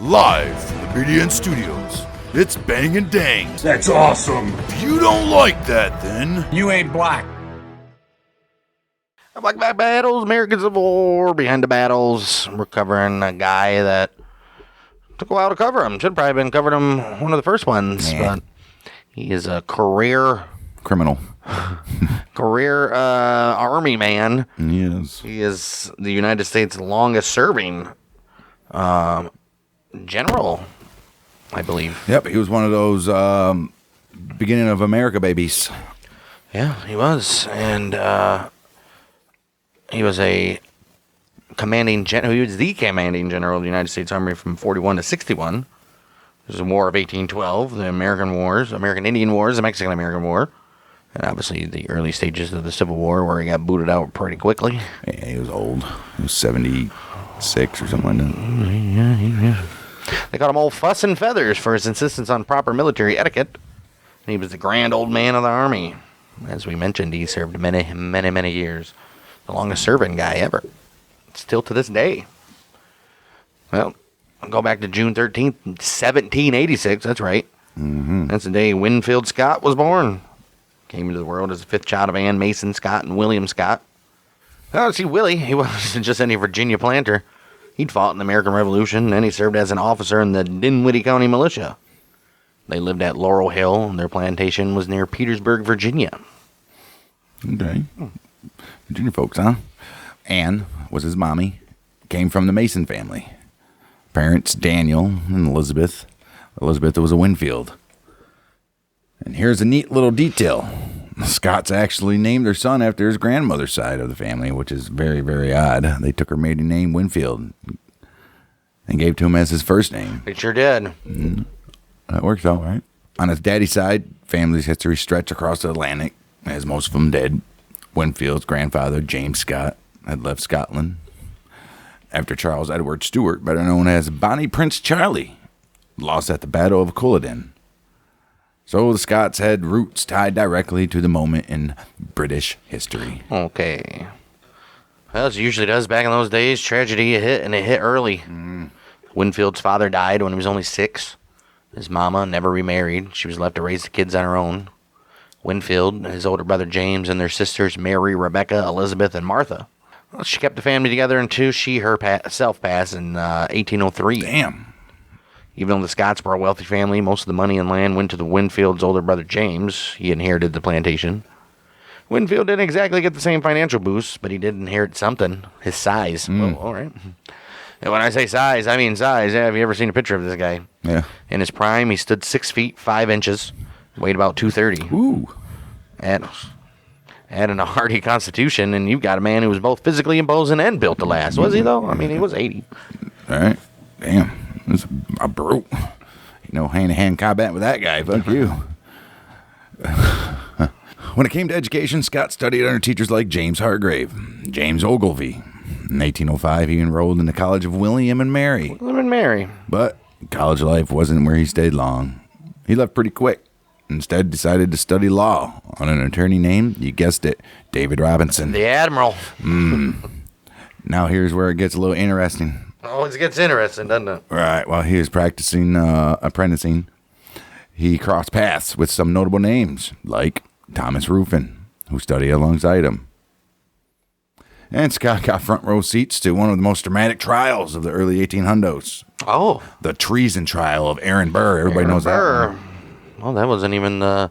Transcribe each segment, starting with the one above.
Live from the BDN Studios, it's Bang and Dang. That's awesome. If you don't like that, then You ain't black. Black Battles, American Civil War, Behind the Battles. We're covering a guy that took a while to cover him. Should have probably been covered him one of the first ones, but he is a career criminal. Army man. Yes. He is the United States' longest serving general, I believe. Yep, he was one of those beginning of America babies. Yeah, he was. And he was a commanding general. He was the commanding general of the United States Army from 41 to 61. It was the War of 1812, the American Wars, American Indian Wars, the Mexican-American War, and obviously the early stages of the Civil War where he got booted out pretty quickly. Yeah, he was old. He was 76 or something like that. Yeah. They called him Old Fuss and Feathers for his insistence on proper military etiquette. And he was the grand old man of the Army. As we mentioned, he served many, many, many years. The longest serving guy ever. Still to this day. Well, I'll go back to June 13th, 1786. That's right. Mm-hmm. That's the day Winfield Scott was born. Came into the world as the fifth child of Anne Mason Scott and William Scott. Oh, see, Willie, he wasn't just any Virginia planter. He'd fought in the American Revolution, and he served as an officer in the Dinwiddie County Militia. They lived at Laurel Hill, and their plantation was near Petersburg, Virginia. Okay. Virginia folks, huh? Anne was his mommy. Came from the Mason family. Parents, Daniel and Elizabeth. Elizabeth was a Winfield. And here's a neat little detail. The Scotts actually named their son after his grandmother's side of the family, which is very, very odd. They took her maiden name, Winfield, and gave to him as his first name. They sure did. That works out, right? On his daddy's side, family's history stretched across the Atlantic, as most of them did. Winfield's grandfather, James Scott, had left Scotland after Charles Edward Stuart, better known as Bonnie Prince Charlie, lost at the Battle of Culloden. So the Scots had roots tied directly to the moment in British history. Okay. Well, as it usually does back in those days, tragedy hit, and it hit early. Winfield's father died when he was only 6. His mama never remarried. She was left to raise the kids on her own. Winfield, his older brother James, and their sisters Mary, Rebecca, Elizabeth, and Martha. Well, she kept the family together until herself passed in 1803. Damn. Even though the Scots were a wealthy family, most of the money and land went to the Winfield's older brother James. He inherited the plantation. Winfield didn't exactly get the same financial boost, but he did inherit something. His size. Oh, all right. And when I say size, I mean size. Yeah, have you ever seen a picture of this guy? Yeah. In his prime, he stood 6 feet 5 inches, weighed about 230. Ooh. And a hardy constitution, and you've got a man who was both physically imposing and built to last. Was he, though? I mean, he was 80. All right. Damn. This is a brute. Hand-to-hand combat with that guy. Fuck you. When it came to education, Scott studied under teachers like James Hargrave, James Ogilvy. In 1805, he enrolled in the College of William and Mary. William and Mary. But college life wasn't where he stayed long. He left pretty quick. Instead, decided to study law on an attorney named, you guessed it, David Robinson. The Admiral. Now here's where it gets a little interesting. Always gets interesting, doesn't it? Right. While he was practicing apprenticing, he crossed paths with some notable names, like Thomas Ruffin, who studied alongside him. And Scott got front row seats to one of the most dramatic trials of the early 1800s. Oh. The treason trial of Aaron Burr. Everybody knows that one. Well, that wasn't even the...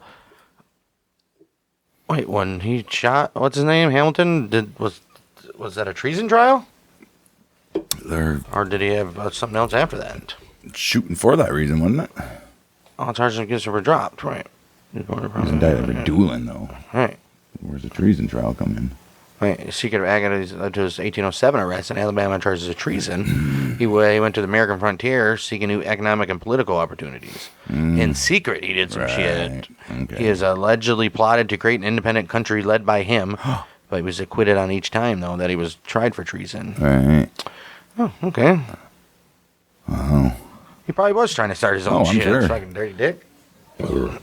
Wait, when he shot... What's his name? Hamilton? Was that a treason trial? Or did he have something else after that? Shooting for that reason, wasn't it? All charges against him were dropped, right? Isn't that ever dueling, though? Right. Where's the treason trial come in? Right. Secret agonies to his 1807 arrest in Alabama on charges of treason. He went to the American frontier seeking new economic and political opportunities. In secret, he did some shit. Okay. He has allegedly plotted to create an independent country led by him, but he was acquitted on each time, though, that he was tried for treason. Right. Oh, okay. Oh. He probably was trying to start his own shit. Sure. Fucking dirty dick. Well,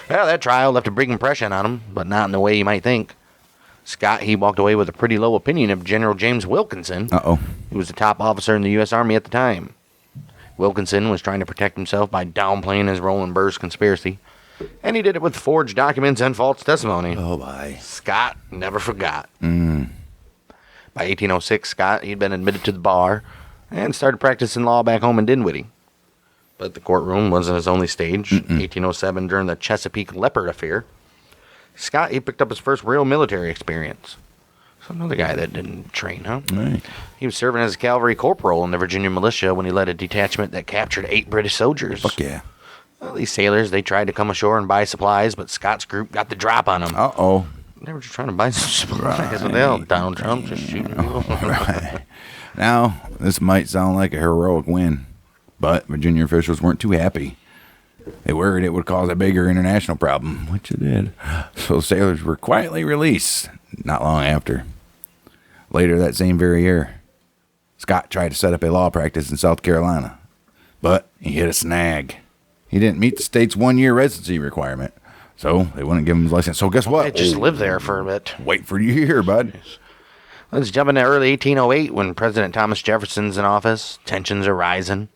that trial left a big impression on him, but not in the way you might think. Scott, he walked away with a pretty low opinion of General James Wilkinson. Uh-oh. He was the top officer in the U.S. Army at the time. Wilkinson was trying to protect himself by downplaying his role in Burr's conspiracy, and he did it with forged documents and false testimony. Oh, my. Scott never forgot. By 1806, Scott, he'd been admitted to the bar and started practicing law back home in Dinwiddie. But the courtroom wasn't his only stage. 1807, during the Chesapeake Leopard affair, Scott, he picked up his first real military experience. So another guy that didn't train, huh? Right. He was serving as a cavalry corporal in the Virginia militia when he led a detachment that captured 8 British soldiers. Fuck yeah. Well, these sailors, they tried to come ashore and buy supplies, but Scott's group got the drop on them. Uh-oh. They were just trying to buy some supplies. What the hell? Donald Trump just shooting people. Right. Now, this might sound like a heroic win, but Virginia officials weren't too happy. They worried it would cause a bigger international problem, which it did. So sailors were quietly released not long after. Later that same very year, Scott tried to set up a law practice in South Carolina, but he hit a snag. He didn't meet the state's 1-year residency requirement, so they wouldn't give him his license. So guess what? They just lived there for a bit. Wait for you here, bud. Let's jump into early 1808 when President Thomas Jefferson's in office. Tensions are rising.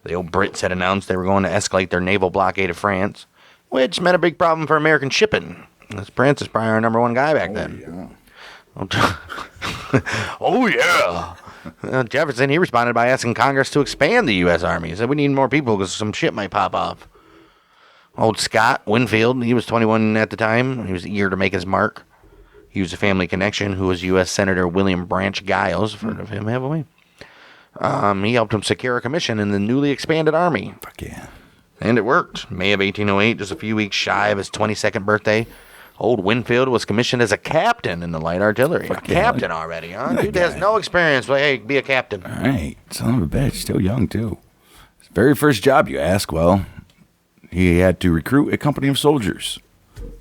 The old Brits had announced they were going to escalate their naval blockade of France, which meant a big problem for American shipping. This Prince is probably our number 1 guy back then. Yeah. Oh, yeah. Jefferson, he responded by asking Congress to expand the U.S. Army. He said, we need more people because some shit might pop off. Old Scott, Winfield, he was 21 at the time. He was eager to make his mark. He was a family connection who was U.S. Senator William Branch Giles. Heard of him, haven't we? He helped him secure a commission in the newly expanded Army. Fuck yeah. And it worked. May of 1808, just a few weeks shy of his 22nd birthday, old Winfield was commissioned as a captain in the light artillery. Fuck a yeah. captain already, huh? Dude has no experience, but hey, be a captain. All right. Son of a bitch. Still young, too. His very first job, you ask. Well, he had to recruit a company of soldiers.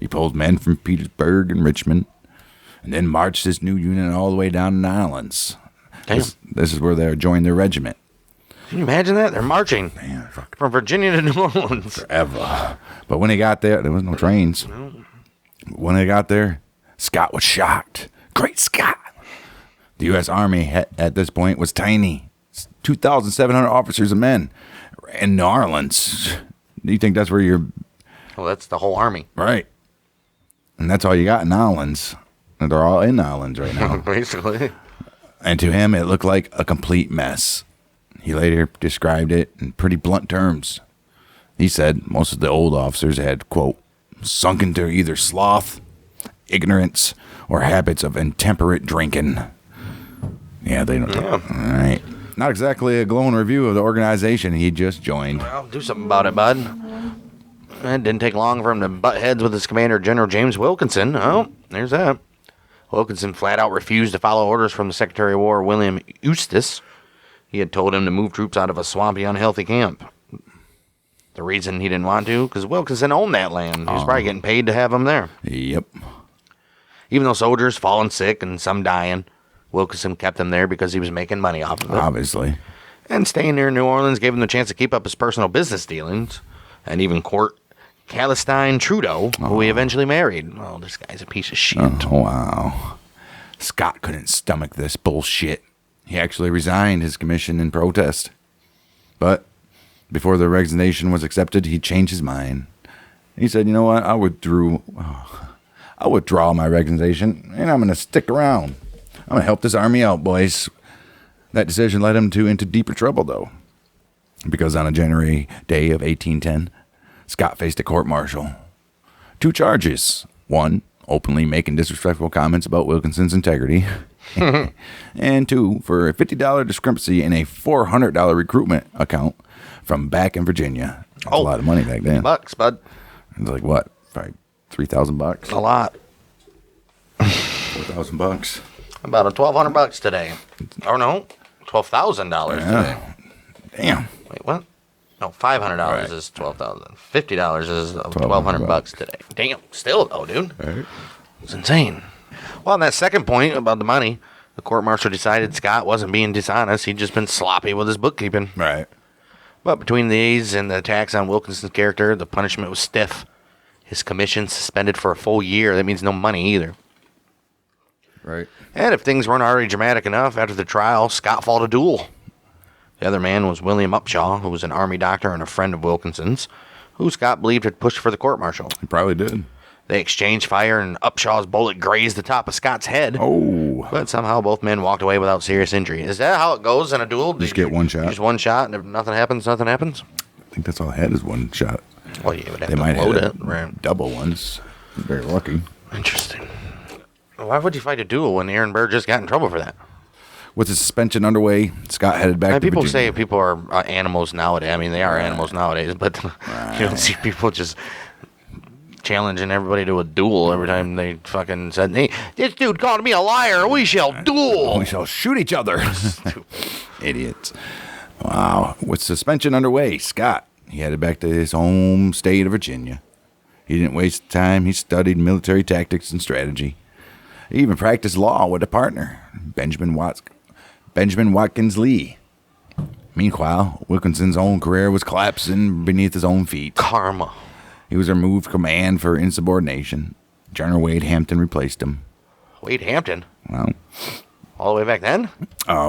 He pulled men from Petersburg and Richmond, and then marched his new unit all the way down to New Orleans. This is where they joined their regiment. Can you imagine that? They're marching from Virginia to New Orleans. Forever. But when he got there was no trains. When they got there, Scott was shocked. Great Scott! The U.S. Army at this point was tiny. 2,700 officers and men. In New Orleans. Do you think that's where you're... Well, that's the whole army. Right. And that's all you got in New Orleans. And they're all in New Orleans right now. Basically. And to him, it looked like a complete mess. He later described it in pretty blunt terms. He said most of the old officers had, quote, sunk into either sloth, ignorance, or habits of intemperate drinking. Yeah, they don't. Yeah. All right. Not exactly a glowing review of the organization he just joined. Well, do something about it, bud. It didn't take long for him to butt heads with his commander, General James Wilkinson. Oh, there's that. Wilkinson flat out refused to follow orders from the Secretary of War, William Eustis. He had told him to move troops out of a swampy, unhealthy camp. The reason he didn't want to, because Wilkinson owned that land. He was probably getting paid to have him there. Yep. Even though soldiers falling sick and some dying, Wilkinson kept them there because he was making money off of it. Obviously. And staying near New Orleans gave him the chance to keep up his personal business dealings and even court Calistine Trudeau, who he eventually married. Oh, this guy's a piece of shit. Oh, wow. Scott couldn't stomach this bullshit. He actually resigned his commission in protest. But before the resignation was accepted, he changed his mind. He said, you know what, I'll withdraw my resignation, and I'm going to stick around. I'm going to help this army out, boys. That decision led him into deeper trouble, though. Because on a January day of 1810, Scott faced a court-martial. 2 charges. 1, openly making disrespectful comments about Wilkinson's integrity. And 2, for a $50 discrepancy in a $400 recruitment account from back in Virginia. That's a lot of money back then. Bucks, bud. It's like what? Probably $3,000? A lot. $4,000? About $1,200 today. Or no, $12,000 today. Damn. Wait, what? No, $500 is $12,000. $50 is $1,200 today. Damn, still though, dude. Right. It's insane. Well, on that second point about the money, the court-martial decided Scott wasn't being dishonest. He'd just been sloppy with his bookkeeping. Right. But between these and the attacks on Wilkinson's character, the punishment was stiff. His commission suspended for a full year. That means no money either. Right. And if things weren't already dramatic enough, after the trial, Scott fought a duel. The other man was William Upshaw, who was an army doctor and a friend of Wilkinson's, who Scott believed had pushed for the court-martial. He probably did. They exchanged fire, and Upshaw's bullet grazed the top of Scott's head. Oh. But somehow both men walked away without serious injury. Is that how it goes in a duel? Just get one shot. Just one shot, and if nothing happens, nothing happens? I think that's all I had is one shot. Well, you would have They to might load have it. Right. double ones. Very lucky. Interesting. Why would you fight a duel when Aaron Burr just got in trouble for that? With the suspension underway, Scott headed back to People Virginia. say people are animals nowadays. I mean, they are animals nowadays, but you don't see people just challenging everybody to a duel every time they fucking said, "Hey, this dude called me a liar. We shall duel. We shall shoot each other." Idiots. Wow. With suspension underway, Scott, he headed back to his home state of Virginia. He didn't waste time. He studied military tactics and strategy. He even practiced law with a partner, Benjamin Watkins Lee. Meanwhile, Wilkinson's own career was collapsing beneath his own feet. Karma. He was removed from command for insubordination. General Wade Hampton replaced him. Wade Hampton? Well, All the way back then?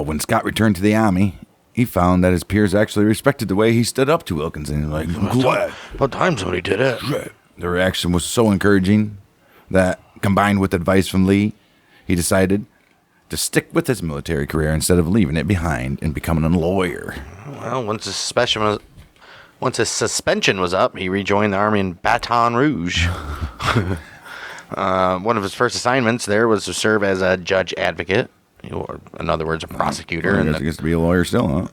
when Scott returned to the Army, he found that his peers actually respected the way he stood up to Wilkinson. Like, what? About time somebody did it. The reaction was so encouraging that, combined with advice from Lee, he decided to stick with his military career instead of leaving it behind and becoming a lawyer. Well, once his suspension was up, he rejoined the Army in Baton Rouge. One of his first assignments there was to serve as a judge advocate, or in other words, a prosecutor. I guess he gets to be a lawyer still, huh?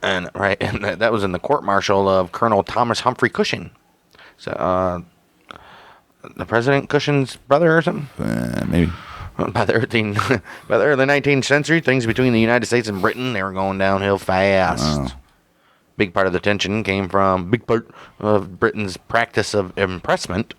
And that was in the court-martial of Colonel Thomas Humphrey Cushing. So, the President Cushing's brother or something? Maybe. By the early 19th century, things between the United States and Britain, they were going downhill fast. Wow. Big part of the tension came from big part of Britain's practice of impressment,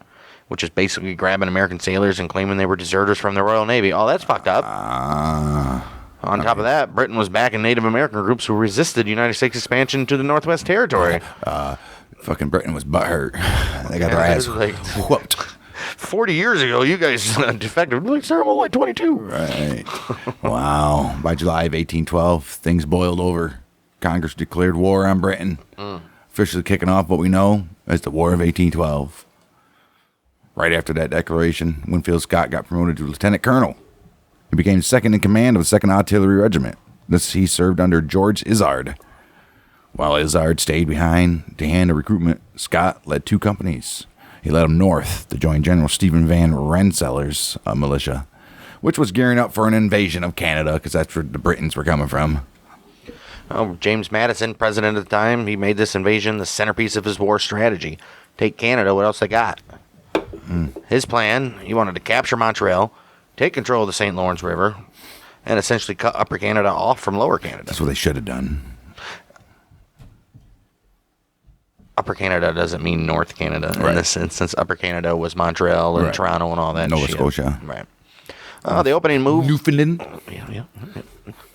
which is basically grabbing American sailors and claiming they were deserters from the Royal Navy. Oh, that's fucked up. On top of that, Britain was backing Native American groups who resisted United States expansion to the Northwest Territory. Fucking Britain was butthurt. They got their ass whooped. 40 years ago, you guys defected. Like, sir, I'm only 22. Right. Wow. By July of 1812, things boiled over. Congress declared war on Britain, officially kicking off what we know as the War of 1812. Right after that declaration, Winfield Scott got promoted to lieutenant colonel. He became second in command of the 2nd Artillery Regiment. He served under George Izard. While Izard stayed behind to handle recruitment, Scott led 2 companies. He led them north to join General Stephen Van Rensselaer's militia, which was gearing up for an invasion of Canada, because that's where the Britons were coming from. James Madison, president at the time, he made this invasion the centerpiece of his war strategy. Take Canada, what else they got? His plan, he wanted to capture Montreal, take control of the St. Lawrence River, and essentially cut Upper Canada off from Lower Canada. That's what they should have done. Upper Canada doesn't mean North Canada Right. in this instance. Upper Canada was Montreal and Right. Toronto and all that Nova shit. Scotia. Right. The opening move... Newfoundland. Yeah.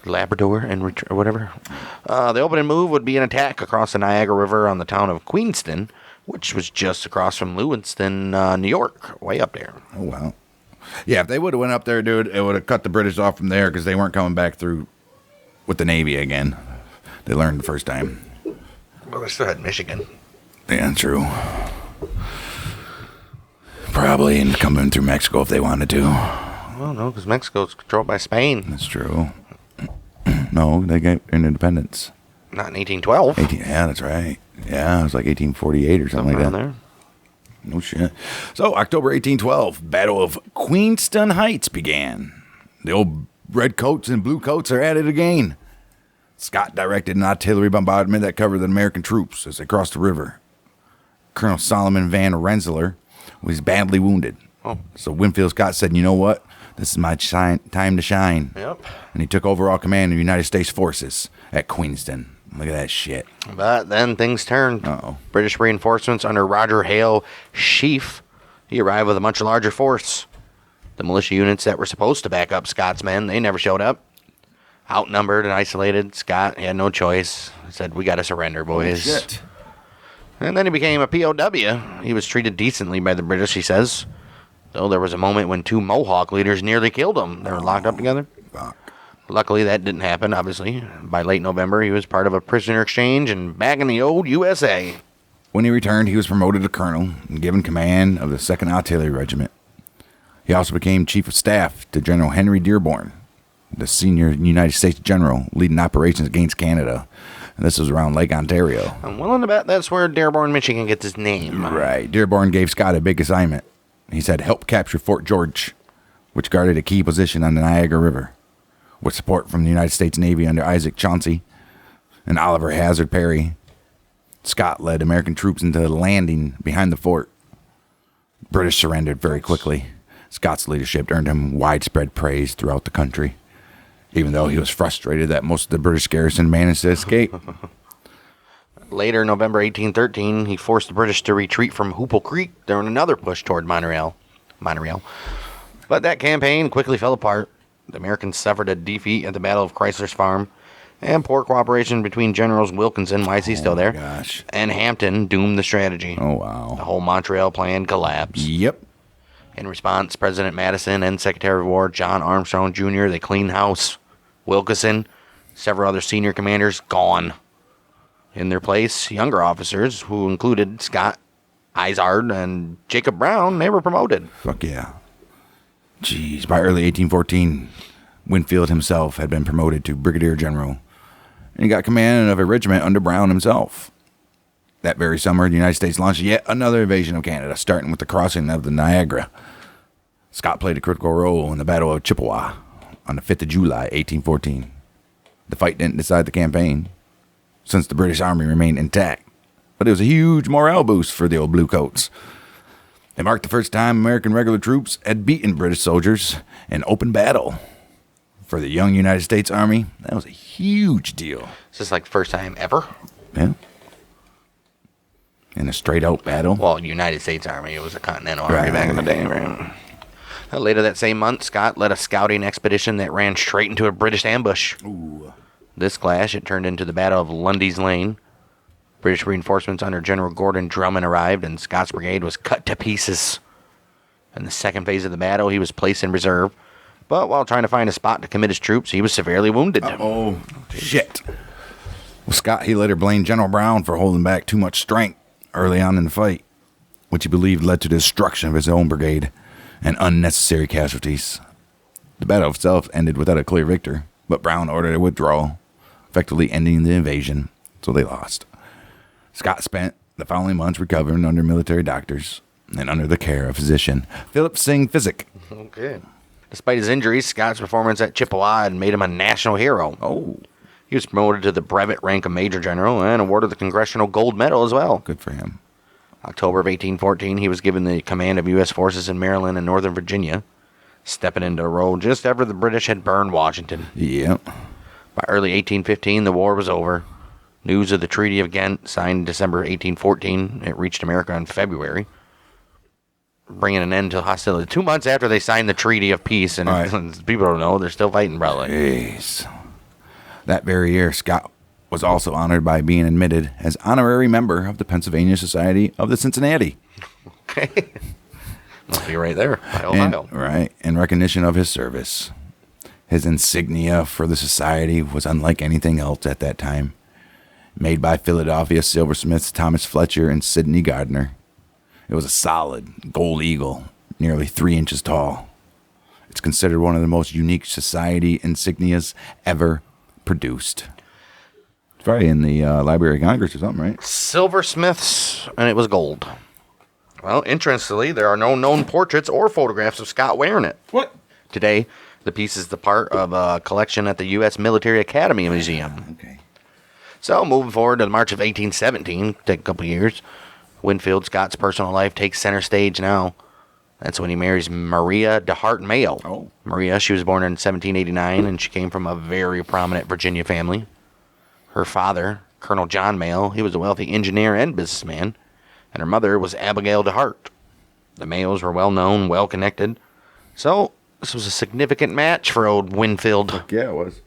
Labrador and or whatever. The opening move would be an attack across the Niagara River on the town of Queenston, which was just across from Lewiston, New York, way up there. Oh, wow. Yeah, if they would have went up there, dude, it would have cut the British off from there because they weren't coming back through with the Navy again. They learned the first time. Well, they still had Michigan. Yeah, true. Probably, and coming through Mexico if they wanted to. Well, no, because Mexico's controlled by Spain. That's true. No, they got independence. Not in 1812. Yeah, that's right. Yeah, it was like 1848 or something like that. There. No shit. So, October 1812, Battle of Queenston Heights began. The old red coats and blue coats are at it again. Scott directed an artillery bombardment that covered the American troops as they crossed the river. Colonel Solomon Van Rensselaer was badly wounded. Oh. So Winfield Scott said, you know what? This is my time to shine. Yep. And he took overall command of the United States forces at Queenston. Look at that shit. But then things turned. Uh-oh. British reinforcements under Roger Hale Sheaffe, he arrived with a much larger force. The militia units that were supposed to back up Scott's men, they never showed up. Outnumbered and isolated, Scott had no choice. He said, we got to surrender, boys. Shit. And then he became a POW. He was treated decently by the British, he says. Though there was a moment when 2 Mohawk leaders nearly killed him. They were locked up together. Fuck. Luckily, that didn't happen, obviously. By late November, he was part of a prisoner exchange and back in the old USA. When he returned, he was promoted to colonel and given command of the 2nd Artillery Regiment. He also became chief of staff to General Henry Dearborn, the senior United States general leading operations against Canada. And this was around Lake Ontario. I'm willing to bet that's where Dearborn, Michigan gets his name. Right. Dearborn gave Scott a big assignment. He said, help capture Fort George, which guarded a key position on the Niagara River. With support from the United States Navy under Isaac Chauncey and Oliver Hazard Perry, Scott led American troops into the landing behind the fort. British surrendered very quickly. Scott's leadership earned him widespread praise throughout the country, even though he was frustrated that most of the British garrison managed to escape. Later, November 1813, he forced the British to retreat from Hoople Creek during another push toward Montreal. But that campaign quickly fell apart. The Americans suffered a defeat at the Battle of Chrysler's Farm, and poor cooperation between Generals Wilkinson, why is he still there, and Hampton doomed the strategy. Oh, wow. The whole Montreal plan collapsed. Yep. In response, President Madison and Secretary of War John Armstrong Jr., they cleaned house. Wilkinson, several other senior commanders, gone. In their place, younger officers, who included Scott, Izard, and Jacob Brown, they were promoted. Fuck yeah. Jeez, by early 1814, Winfield himself had been promoted to brigadier general, and he got command of a regiment under Brown himself. That very summer, the United States launched yet another invasion of Canada, starting with the crossing of the Niagara. Scott played a critical role in the Battle of Chippewa on the 5th of July, 1814. The fight didn't decide the campaign, since the British Army remained intact, but it was a huge morale boost for the old Bluecoats. It marked the first time American regular troops had beaten British soldiers in open battle. For the young United States Army, that was a huge deal. Is this like the first time ever? Yeah. In a straight-out battle. Well, United States Army. It was a Continental Army back in the day, right? Later that same month, Scott led a scouting expedition that ran straight into a British ambush. Ooh. This clash, it turned into the Battle of Lundy's Lane. British reinforcements under General Gordon Drummond arrived, and Scott's brigade was cut to pieces. In the second phase of the battle, he was placed in reserve, but while trying to find a spot to commit his troops, he was severely wounded. Oh, shit. Well, Scott, he later blamed General Brown for holding back too much strength early on in the fight, which he believed led to the destruction of his own brigade and unnecessary casualties. The battle itself ended without a clear victor, but Brown ordered a withdrawal, effectively ending the invasion, so they lost. Scott spent the following months recovering under military doctors and under the care of physician Philip Singh Physic. Okay. Despite his injuries, Scott's performance at Chippewa had made him a national hero. Oh. He was promoted to the brevet rank of Major General and awarded the Congressional Gold Medal as well. Good for him. October of 1814, he was given the command of U.S. forces in Maryland and Northern Virginia, stepping into a role just after the British had burned Washington. Yep. By early 1815, the war was over. News of the Treaty of Ghent, signed in December 1814, it reached America in February, bringing an end to hostility. 2 months after they signed the Treaty of Peace, and people don't know, they're still fighting, probably. Jeez. That very year, Scott was also honored by being admitted as honorary member of the Pennsylvania Society of the Cincinnati. Okay. Must be right there, by Ohio. Right, in recognition of his service. His insignia for the society was unlike anything else at that time. Made by Philadelphia silversmiths Thomas Fletcher and Sidney Gardner. It was a solid gold eagle, nearly 3 inches tall. It's considered one of the most unique society insignias ever produced. It's probably in the Library of Congress or something, right? Silversmiths, and it was gold. Well, interestingly, there are no known portraits or photographs of Scott wearing it. What? Today, the piece is the part of a collection at the U.S. Military Academy Museum. Okay. So, moving forward to March of 1817, take a couple years, Winfield Scott's personal life takes center stage now. That's when he marries Maria DeHart Mayo. Oh. Maria, she was born in 1789, and she came from a very prominent Virginia family. Her father, Colonel John Mayo, he was a wealthy engineer and businessman, and her mother was Abigail DeHart. The Mayos were well-known, well-connected, so this was a significant match for old Winfield. Yeah, it was.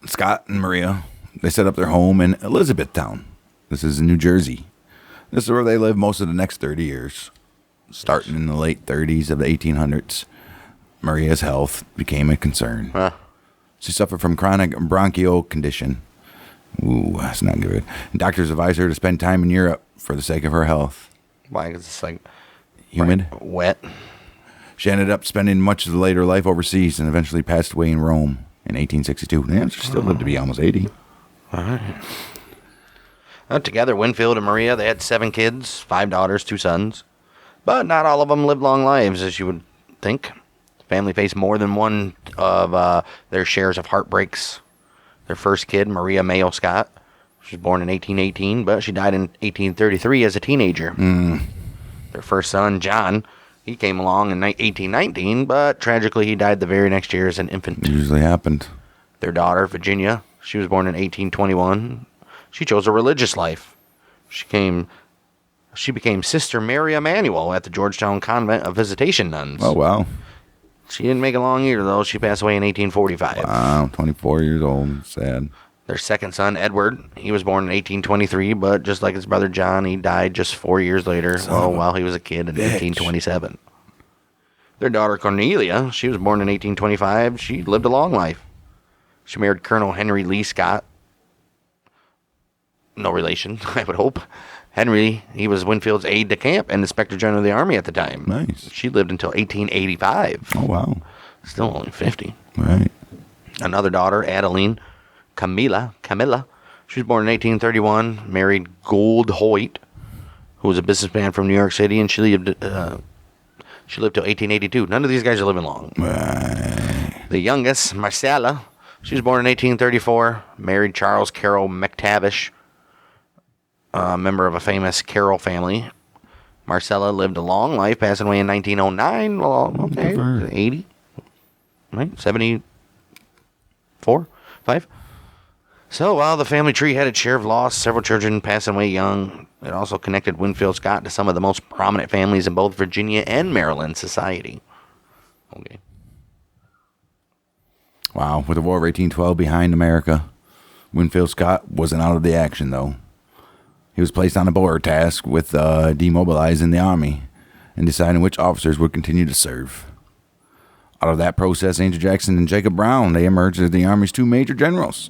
Scott and Maria, they set up their home in Elizabethtown. This is in New Jersey. This is where they lived most of the next 30 years. Starting in the late 30s of the 1800s, Maria's health became a concern. She suffered from chronic bronchial condition. Ooh, that's not good. Doctors advised her to spend time in Europe for the sake of her health. Why? 'Cause it's like Humid. wet. She ended up spending much of the later life overseas and eventually passed away in Rome in 1862. Yeah, she still lived to be almost 80. All right. Together, Winfield and Maria, they had 7 kids, 5 daughters, 2 sons. But not all of them lived long lives, as you would think. The family faced more than one of their shares of heartbreaks. Their first kid, Maria Mayo Scott, she was born in 1818, but she died in 1833 as a teenager. Their first son, John, he came along in 1819, but tragically he died the very next year as an infant. It usually happened. Their daughter, Virginia, she was born in 1821. She chose a religious life. She became Sister Mary Emanuel at the Georgetown Convent of Visitation Nuns. Oh, wow. She didn't make a long year, though. She passed away in 1845. Wow, 24 years old. Sad. Their second son, Edward, he was born in 1823, but just like his brother John, he died just 4 years later, while he was a kid in 1827. Their daughter, Cornelia, she was born in 1825. She lived a long life. She married Colonel Henry Lee Scott. No relation, I would hope. Henry, he was Winfield's aide-de-camp and Inspector General of the Army at the time. Nice. She lived until 1885. Oh, wow. Still only 50. Right. Another daughter, Adeline Camilla. She was born in 1831, married Gould Hoyt, who was a businessman from New York City, and she lived till 1882. None of these guys are living long. Right. The youngest, Marcella, she was born in 1834, married Charles Carroll McTavish, a member of a famous Carroll family. Marcella lived a long life, passing away in 1909. Well, okay, 80, right? 74, 5. So while the family tree had its share of loss, several children passing away young, it also connected Winfield Scott to some of the most prominent families in both Virginia and Maryland society. Okay. Wow. With the War of 1812 behind America, Winfield Scott wasn't out of the action, though. He was placed on a board task with demobilizing the army and deciding which officers would continue to serve. Out of that process, Andrew Jackson and Jacob Brown, they emerged as the Army's 2 major generals.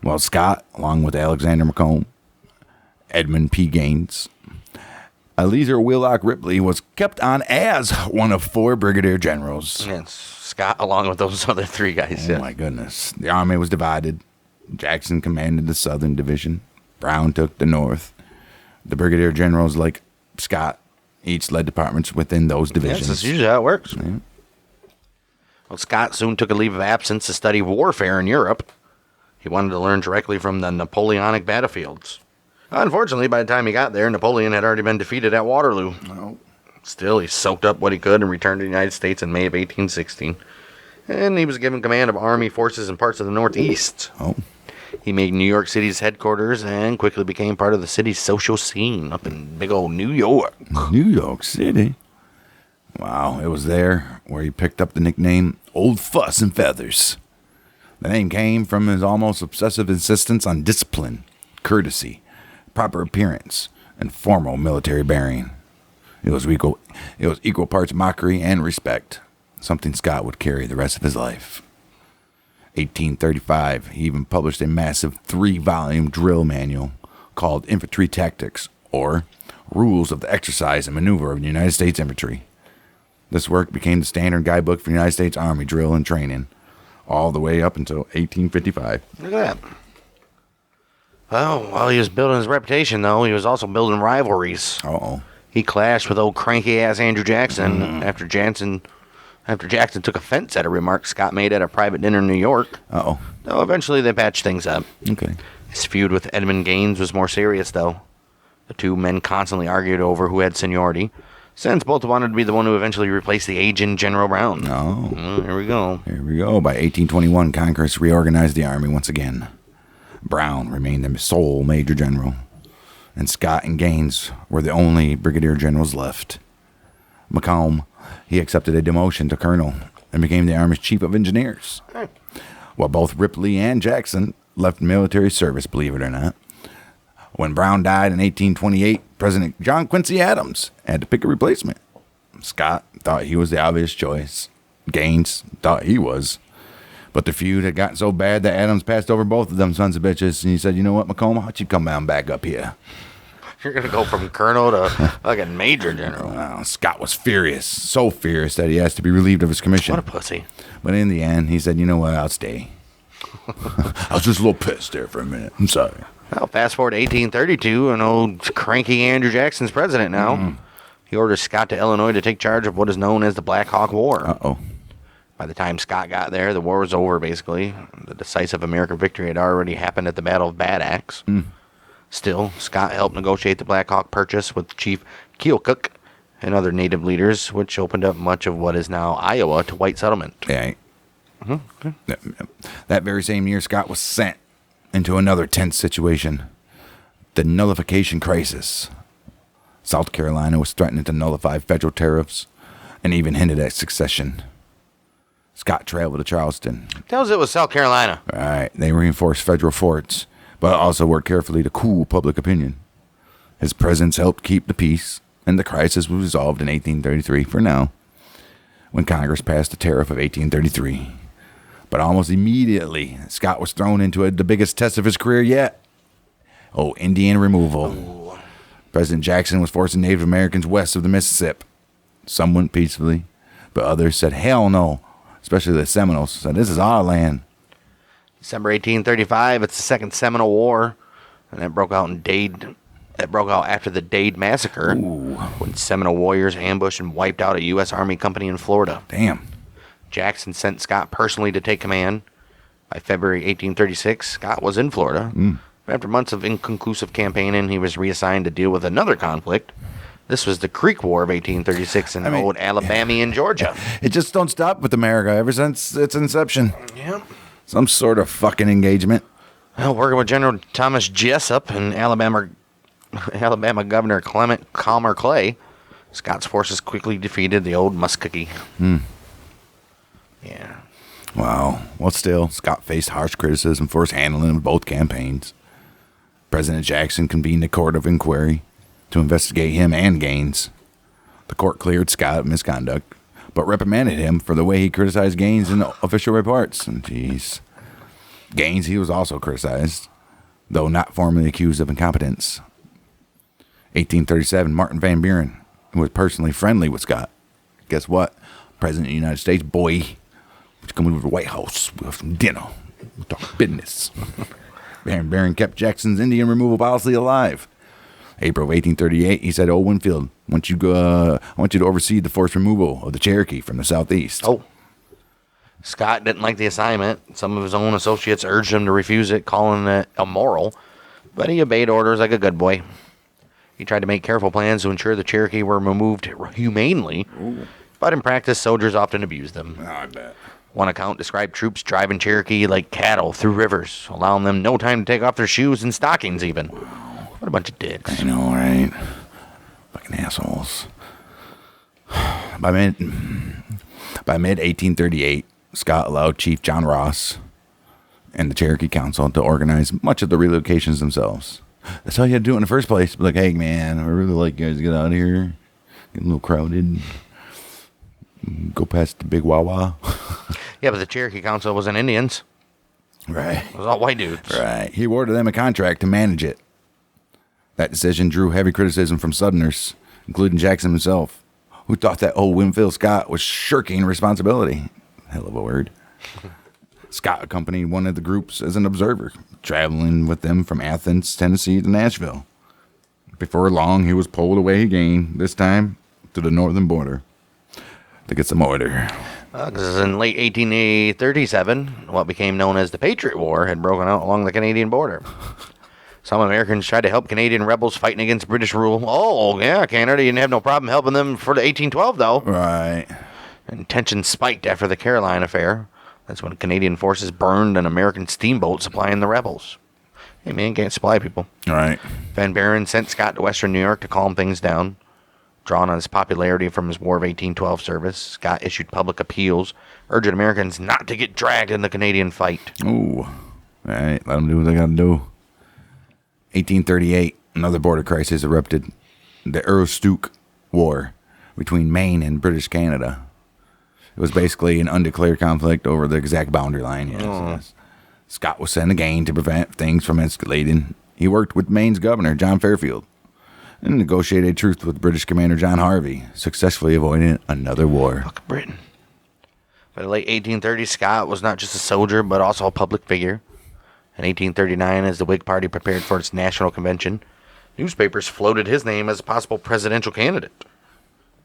While Scott, along with Alexander Macomb, Edmund P. Gaines, Eleazar Wheelock Ripley, was kept on as one of 4 brigadier generals. Yes, Scott along with those other 3 guys. Oh, my goodness. The Army was divided. Jackson commanded the Southern Division. Brown took the North. The brigadier generals, like Scott, each led departments within those divisions. Yes, that's usually how it works. Yeah. Well, Scott soon took a leave of absence to study warfare in Europe. He wanted to learn directly from the Napoleonic battlefields. Unfortunately, by the time he got there, Napoleon had already been defeated at Waterloo. Oh. Still, he soaked up what he could and returned to the United States in May of 1816. And he was given command of army forces in parts of the Northeast. Oh. He made New York City's headquarters and quickly became part of the city's social scene up in big old New York. New York City? Wow, it was there where he picked up the nickname Old Fuss and Feathers. The name came from his almost obsessive insistence on discipline, courtesy, proper appearance, and formal military bearing. It was equal parts mockery and respect, something Scott would carry the rest of his life. 1835, he even published a massive 3-volume drill manual called Infantry Tactics, or Rules of the Exercise and Maneuver of the United States Infantry. This work became the standard guidebook for the United States Army drill and training, all the way up until 1855. Look at that. Well, while he was building his reputation, though, he was also building rivalries. Uh-oh. He clashed with old cranky-ass Andrew Jackson after Jackson took offense at a remark Scott made at a private dinner in New York. Uh-oh. Though eventually they patched things up. Okay. His feud with Edmund Gaines was more serious, though. The 2 men constantly argued over who had seniority, since both wanted to be the one who eventually replaced the aging General Brown. Oh. Here we go. Here we go. By 1821, Congress reorganized the Army once again. Brown remained the sole major general, and Scott and Gaines were the only brigadier generals left. Macomb, he accepted a demotion to colonel and became the Army's chief of engineers. Hey. While both Ripley and Jackson left military service, believe it or not. When Brown died in 1828, President John Quincy Adams had to pick a replacement. Scott thought he was the obvious choice. Gaines thought he was. But the feud had gotten so bad that Adams passed over both of them sons of bitches, and he said, "You know what, Macomb? Why don't you come on back up here?" You're going to go from colonel to fucking major general. Well, Scott was furious, so furious that he asked to be relieved of his commission. What a pussy. But in the end, he said, "You know what? I'll stay." I was just a little pissed there for a minute. I'm sorry. Well, fast forward to 1832, and old cranky Andrew Jackson's president now. He orders Scott to Illinois to take charge of what is known as the Black Hawk War. Uh-oh. By the time Scott got there, the war was over, basically. The decisive American victory had already happened at the Battle of Bad Axe. Still, Scott helped negotiate the Black Hawk Purchase with Chief Keokuk and other native leaders, which opened up much of what is now Iowa to white settlement. Yeah. That very same year, Scott was sent into another tense situation, the nullification crisis. South Carolina was threatening to nullify federal tariffs and even hinted at secession. Scott traveled to Charleston. Tells it was South Carolina. All right, they reinforced federal forts, but also worked carefully to cool public opinion. His presence helped keep the peace, and the crisis was resolved in 1833 for now, when Congress passed the tariff of 1833. But almost immediately, Scott was thrown into the biggest test of his career yet. Indian removal. Ooh. President Jackson was forcing Native Americans west of the Mississippi. Some went peacefully, but others said, hell no. Especially the Seminoles said, this is our land. December 1835, it's the Second Seminole War, and that broke out after the Dade Massacre, when Seminole warriors ambushed and wiped out a U.S. Army company in Florida. Damn. Jackson sent Scott personally to take command. By February 1836, Scott was in Florida. After months of inconclusive campaigning, he was reassigned to deal with another conflict. This was the Creek War of 1836 in old Alabama and Georgia. It just don't stop with America ever since its inception. Yeah. Some sort of fucking engagement. Well, working with General Thomas Jessup and Alabama Governor Clement Calmer Clay, Scott's forces quickly defeated the old Muskogee. Yeah. Wow. Well, still, Scott faced harsh criticism for his handling of both campaigns. President Jackson convened a court of inquiry to investigate him and Gaines. The court cleared Scott of misconduct, but reprimanded him for the way he criticized Gaines in official reports. And jeez. Gaines, he was also criticized, though not formally accused of incompetence. 1837, Martin Van Buren, who was personally friendly with Scott. Guess what? President of the United States, boy. Would come over to the White House. We'll have some dinner. We'll talk business. Van Buren kept Jackson's Indian removal policy alive. April of 1838, he said, Winfield, I want you to oversee the forced removal of the Cherokee from the southeast. Scott didn't like the assignment. Some of his own associates urged him to refuse it, calling it immoral, but he obeyed orders like a good boy. He tried to make careful plans to ensure the Cherokee were removed humanely, but in practice, soldiers often abused them. I bet. One account described troops driving Cherokee like cattle through rivers, allowing them no time to take off their shoes and stockings even. What a bunch of dicks. I know, right? Fucking assholes. By mid-1838, Scott allowed Chief John Ross and the Cherokee Council to organize much of the relocations themselves. That's how you had to do it in the first place. Be like, hey, man, I really like you guys to get out of here. Get a little crowded. Go past the big Wawa. Yeah, but the Cherokee Council wasn't Indians. Right. It was all white dudes. Right. He awarded them a contract to manage it. That decision drew heavy criticism from Southerners, including Jackson himself, who thought that old Winfield Scott was shirking responsibility. Hell of a word. Scott accompanied one of the groups as an observer, traveling with them from Athens, Tennessee to Nashville. Before long, he was pulled away again, this time to the northern border, to get some order. Because in late 1837, what became known as the Patriot War had broken out along the Canadian border. Some Americans tried to help Canadian rebels fighting against British rule. Oh, yeah, Canada didn't have no problem helping them for the 1812, though. Right. And tensions spiked after the Caroline affair. That's when Canadian forces burned an American steamboat supplying the rebels. Hey, man, can't supply people. All right. Van Buren sent Scott to western New York to calm things down. Drawn on his popularity from his War of 1812 service, Scott issued public appeals, urging Americans not to get dragged in the Canadian fight. Ooh. All right, let them do what they got to do. 1838, another border crisis erupted. The Aroostook War between Maine and British Canada. It was basically an undeclared conflict over the exact boundary line. Yes. Scott was sent again to prevent things from escalating. He worked with Maine's governor, John Fairfield, and negotiated a truce with British commander John Harvey, successfully avoiding another war. Fuck Britain. By the late 1830s, Scott was not just a soldier, but also a public figure. In 1839, as the Whig Party prepared for its national convention, newspapers floated his name as a possible presidential candidate.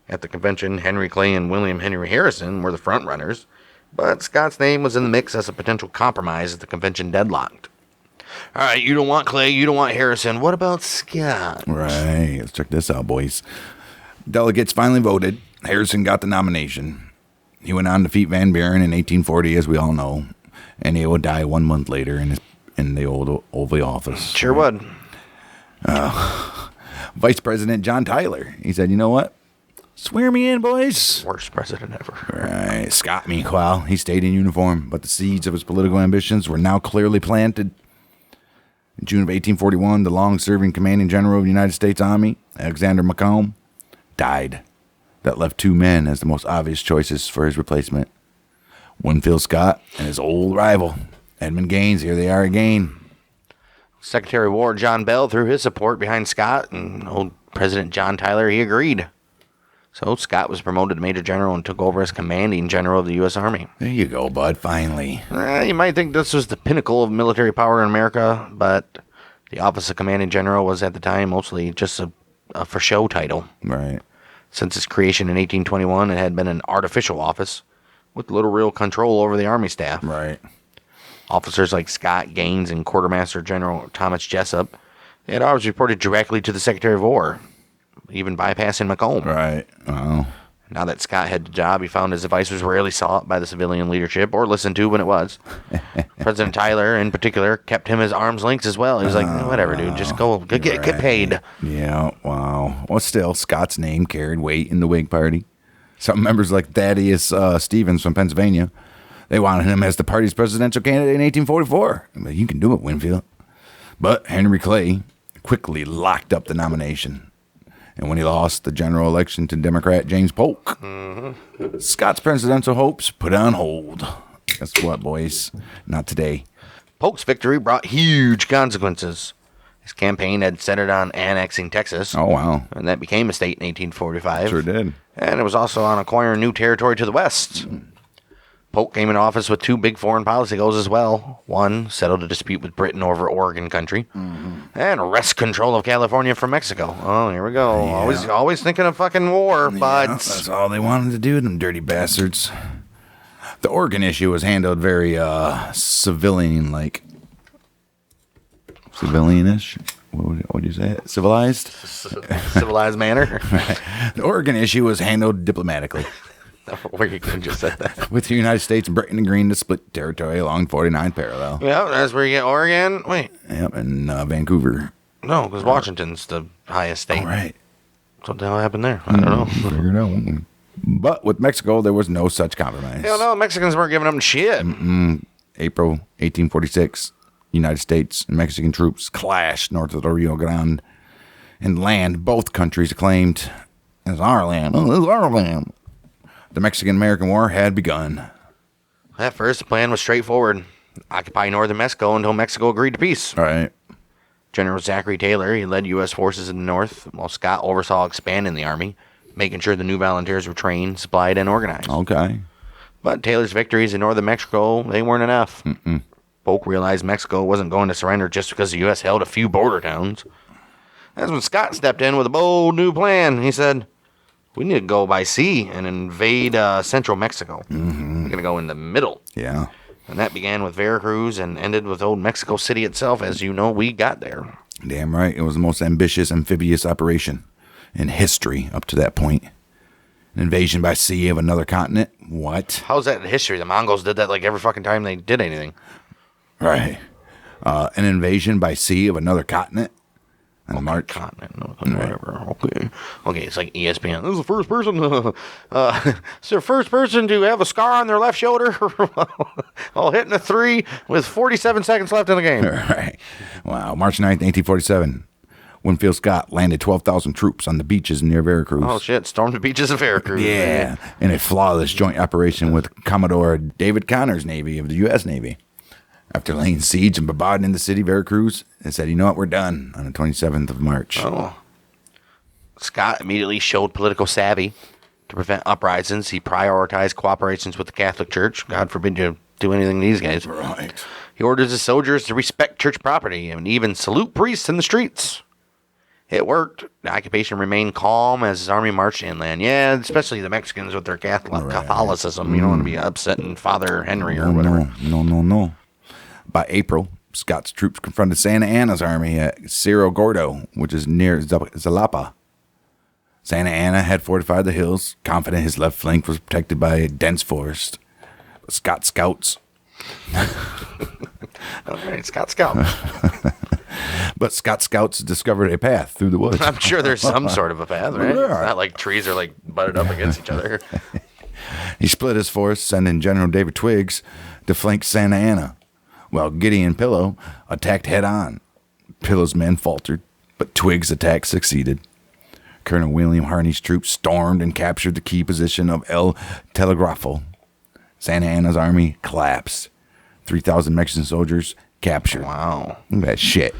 At the convention, Henry Clay and William Henry Harrison were the frontrunners, but Scott's name was in the mix as a potential compromise as the convention deadlocked. All right, you don't want Clay, you don't want Harrison. What about Scott? Right. Let's check this out, boys. Delegates finally voted. Harrison got the nomination. He went on to defeat Van Buren in 1840, as we all know, and he would die 1 month later in the old Oval Office. Sure would. Vice President John Tyler. He said, you know what? Swear me in, boys. Worst president ever. Right. Scott, meanwhile, he stayed in uniform, but the seeds of his political ambitions were now clearly planted. In June of 1841, the long-serving commanding general of the United States Army, Alexander Macomb, died. That left 2 men as the most obvious choices for his replacement. Winfield Scott and his old rival, Edmund Gaines. Here they are again. Secretary of War John Bell threw his support behind Scott, and old President John Tyler, he agreed. So Scott was promoted to Major General and took over as Commanding General of the U.S. Army. There you go, bud, finally. You might think this was the pinnacle of military power in America, but the office of Commanding General was at the time mostly just a for-show title. Right. Since its creation in 1821, it had been an artificial office with little real control over the Army staff. Right. Officers like Scott, Gaines, and Quartermaster General Thomas Jessup, they had always reported directly to the Secretary of War, even bypassing Macomb. Right. Wow. Now that Scott had the job, he found his advice was rarely sought by the civilian leadership or listened to when it was. President Tyler, in particular, kept him as arm's length as well. He was like, whatever, dude, just go get paid. Yeah, wow. Well, still, Scott's name carried weight in the Whig Party. Some members like Thaddeus Stevens from Pennsylvania, they wanted him as the party's presidential candidate in 1844. But you can do it, Winfield. But Henry Clay quickly locked up the nomination. And when he lost the general election to Democrat James Polk, Scott's presidential hopes put on hold. Guess what, boys? Not today. Polk's victory brought huge consequences. His campaign had centered on annexing Texas. Oh, wow. And that became a state in 1845. Sure did. And it was also on acquiring new territory to the west. Polk came into office with 2 big foreign policy goals as well. One, settled a dispute with Britain over Oregon country. And wrest control of California from Mexico. Oh, here we go. Yeah. Always thinking of fucking war, but... That's all they wanted to do, them dirty bastards. The Oregon issue was handled very civilian-like. Civilian-ish? What would you say? Civilized? Civilized manner. Right. The Oregon issue was handled diplomatically. Where you could have just said that. With the United States and Britain agreeing to split territory along 49th parallel. Yeah, that's where you get Oregon. Wait. Yep, and Vancouver. No, because Washington's the highest state. All right. What the hell happened there? I don't know. Figure it out. But with Mexico, there was no such compromise. Hell no, Mexicans weren't giving them shit. April 1846, United States and Mexican troops clashed north of the Rio Grande. And land both countries claimed as our land. Oh, this is our land. The Mexican-American War had begun. At first, the plan was straightforward. Occupy northern Mexico until Mexico agreed to peace. All right. General Zachary Taylor, he led U.S. forces in the north, while Scott oversaw expanding the army, making sure the new volunteers were trained, supplied, and organized. Okay. But Taylor's victories in northern Mexico, they weren't enough. Polk realized Mexico wasn't going to surrender just because the U.S. held a few border towns. That's when Scott stepped in with a bold new plan. He said, we need to go by sea and invade central Mexico. We're going to go in the middle. Yeah. And that began with Veracruz and ended with old Mexico City itself. As you know, we got there. Damn right. It was the most ambitious amphibious operation in history up to that point. An invasion by sea of another continent? What? How's that in history? The Mongols did that like every fucking time they did anything. Right. An invasion by sea of another continent? On March. Continent. Whatever. Okay, it's like ESPN. This is the first person. It's the first person to have a scar on their left shoulder while hitting a 3 with 47 seconds left in the game. Right. Wow. March 9th, 1847. Winfield Scott landed 12,000 troops on the beaches near Veracruz. Oh, shit. Stormed the beaches of Veracruz. Yeah, in a flawless joint operation with Commodore David Connor's Navy of the U.S. Navy. After laying siege and bombarding the city, Veracruz, they said, you know what, we're done on the 27th of March. Oh. Scott immediately showed political savvy to prevent uprisings. He prioritized cooperations with the Catholic Church. God forbid you do anything to these guys. Right. He orders his soldiers to respect church property and even salute priests in the streets. It worked. The occupation remained calm as his army marched inland. Yeah, especially the Mexicans with their Catholicism. You don't want to be upsetting Father Henry or whatever. No. By April, Scott's troops confronted Santa Anna's army at Cerro Gordo, which is near Jalapa. Santa Anna had fortified the hills, confident his left flank was protected by a dense forest. But Scott's scouts... Okay, Scott Scout. But Scott's scouts discovered a path through the woods. I'm sure there's some sort of a path, right? Yeah. It's not like trees are like butted up against each other. He split his force, sending General David Twiggs to flank Santa Anna, while Gideon Pillow attacked head-on. Pillow's men faltered, but Twiggs' attack succeeded. Colonel William Harney's troops stormed and captured the key position of El Telegrafo. Santa Anna's army collapsed. 3,000 Mexican soldiers captured. Wow. Look at that shit.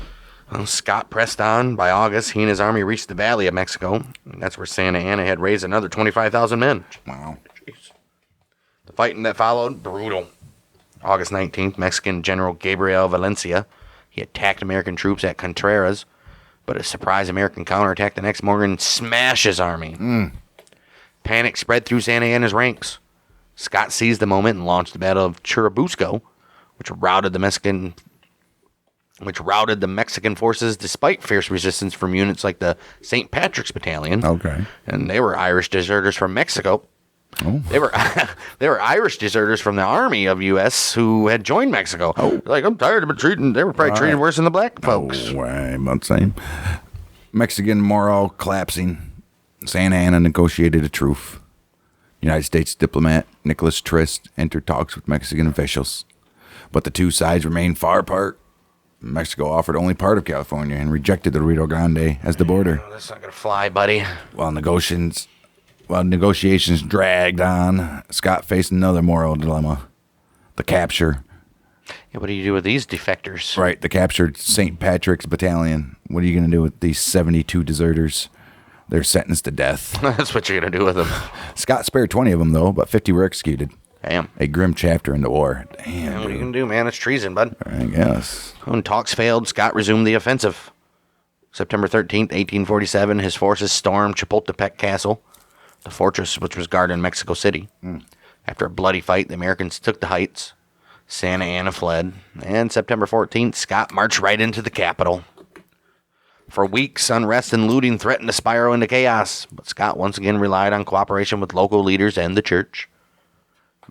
Well, Scott pressed on. By August, he and his army reached the Valley of Mexico. That's where Santa Anna had raised another 25,000 men. Wow. Jeez. The fighting that followed, brutal. August 19th, Mexican General Gabriel Valencia. He attacked American troops at Contreras, but a surprise American counterattack the next morning smashed his army. Panic spread through Santa Anna's ranks. Scott seized the moment and launched the Battle of Churubusco, which routed the Mexican forces despite fierce resistance from units like the St. Patrick's Battalion. Okay. And they were Irish deserters from Mexico. Oh. They were Irish deserters from the army of U.S. who had joined Mexico. Oh. Like, I'm tired of being treated. They were probably treated worse than the black folks. Oh, I'm not saying. Mexican morale collapsing. Santa Anna negotiated a truce. United States diplomat Nicholas Trist entered talks with Mexican officials, but the two sides remained far apart. Mexico offered only part of California and rejected the Rio Grande as the border. Oh, that's not going to fly, buddy. While negotiations dragged on, Scott faced another moral dilemma. The capture. Yeah, what do you do with these defectors? Right, the captured St. Patrick's Battalion. What are you going to do with these 72 deserters? They're sentenced to death. That's what you're going to do with them. Scott spared 20 of them, though, but 50 were executed. Damn. A grim chapter in the war. Damn, What are you going to do, man? It's treason, bud. I guess. When talks failed, Scott resumed the offensive. September 13th, 1847, his forces stormed Chapultepec Castle, the fortress which was guarded in Mexico City. After a bloody fight, the Americans took the heights. Santa Anna fled. And September 14th, Scott marched right into the capital. For weeks, unrest and looting threatened to spiral into chaos, but Scott once again relied on cooperation with local leaders and the church.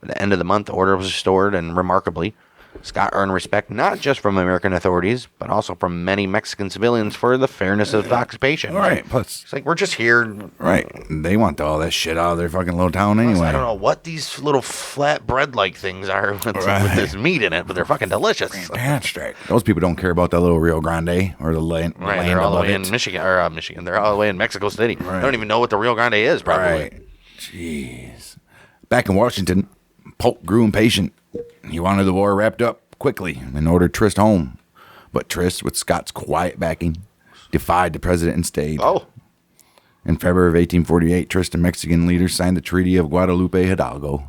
At the end of the month, order was restored, and remarkably, Scott earned respect not just from American authorities, but also from many Mexican civilians for the fairness of the occupation. Right, plus, It's like, we're just here. right, they want all that shit out of their fucking little town anyway. I don't know what these little flat bread-like things are with this meat in it, but they're fucking delicious. Fantastic. Those people don't care about that little Rio Grande or the land, Right, land they're all the above way it. in Michigan. They're all the way in Mexico City. Right. They don't even know what the Rio Grande is, probably. Right. Jeez. Back in Washington, Polk grew impatient. He wanted the war wrapped up quickly and ordered Trist home. But Trist, with Scott's quiet backing, defied the president and stayed. Oh. In February of 1848, Trist and Mexican leaders signed the Treaty of Guadalupe Hidalgo,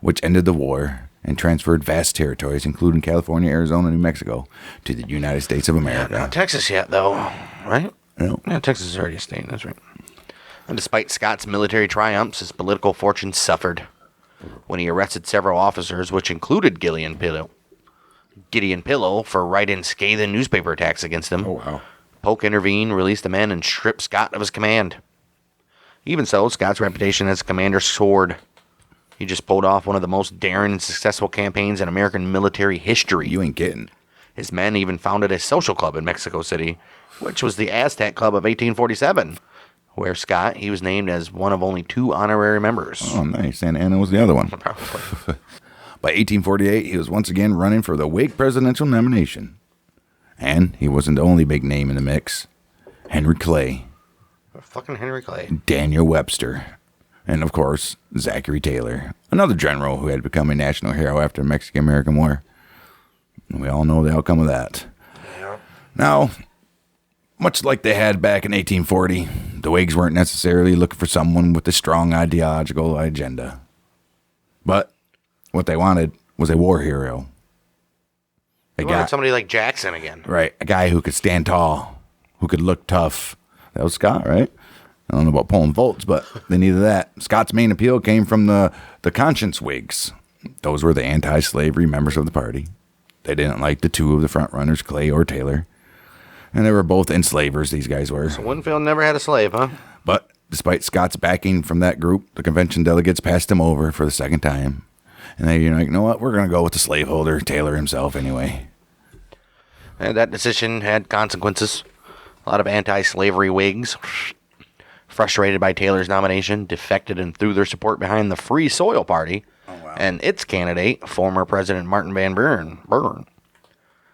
which ended the war and transferred vast territories, including California, Arizona, and New Mexico, to the United States of America. Not Texas yet, though, right? No. Yeah, Texas is already a state, that's right. And despite Scott's military triumphs, his political fortune suffered when he arrested several officers, which included Gideon Pillow, for writing scathing newspaper attacks against him. Oh, wow. Polk intervened, released the men, and stripped Scott of his command. Even so, Scott's reputation as a commander soared. He just pulled off one of the most daring and successful campaigns in American military history. You ain't getting. His men even founded a social club in Mexico City, which was the Aztec Club of 1847, where Scott, he was named as one of only 2 honorary members. Oh, nice. Santa Anna was the other one. Probably. By 1848, he was once again running for the Whig presidential nomination. And he wasn't the only big name in the mix. Henry Clay, Fucking Henry Clay. Daniel Webster, and of course, Zachary Taylor, another general who had become a national hero after the Mexican-American War. And we all know the outcome of that. Yeah. Now, much like they had back in 1840, the Whigs weren't necessarily looking for someone with a strong ideological agenda. But what they wanted was a war hero. They wanted somebody like Jackson again. Right, a guy who could stand tall, who could look tough. That was Scott, right? I don't know about pulling votes, but they needed that. Scott's main appeal came from the conscience Whigs. Those were the anti-slavery members of the party. They didn't like the two of the front runners, Clay or Taylor. And they were both enslavers, these guys were. So Winfield never had a slave, huh? But despite Scott's backing from that group, the convention delegates passed him over for the second time. And they, like, you know what? We're going to go with the slaveholder, Taylor himself, anyway. And that decision had consequences. A lot of anti-slavery Whigs, frustrated by Taylor's nomination, defected and threw their support behind the Free Soil Party and its candidate, former President Martin Van Buren.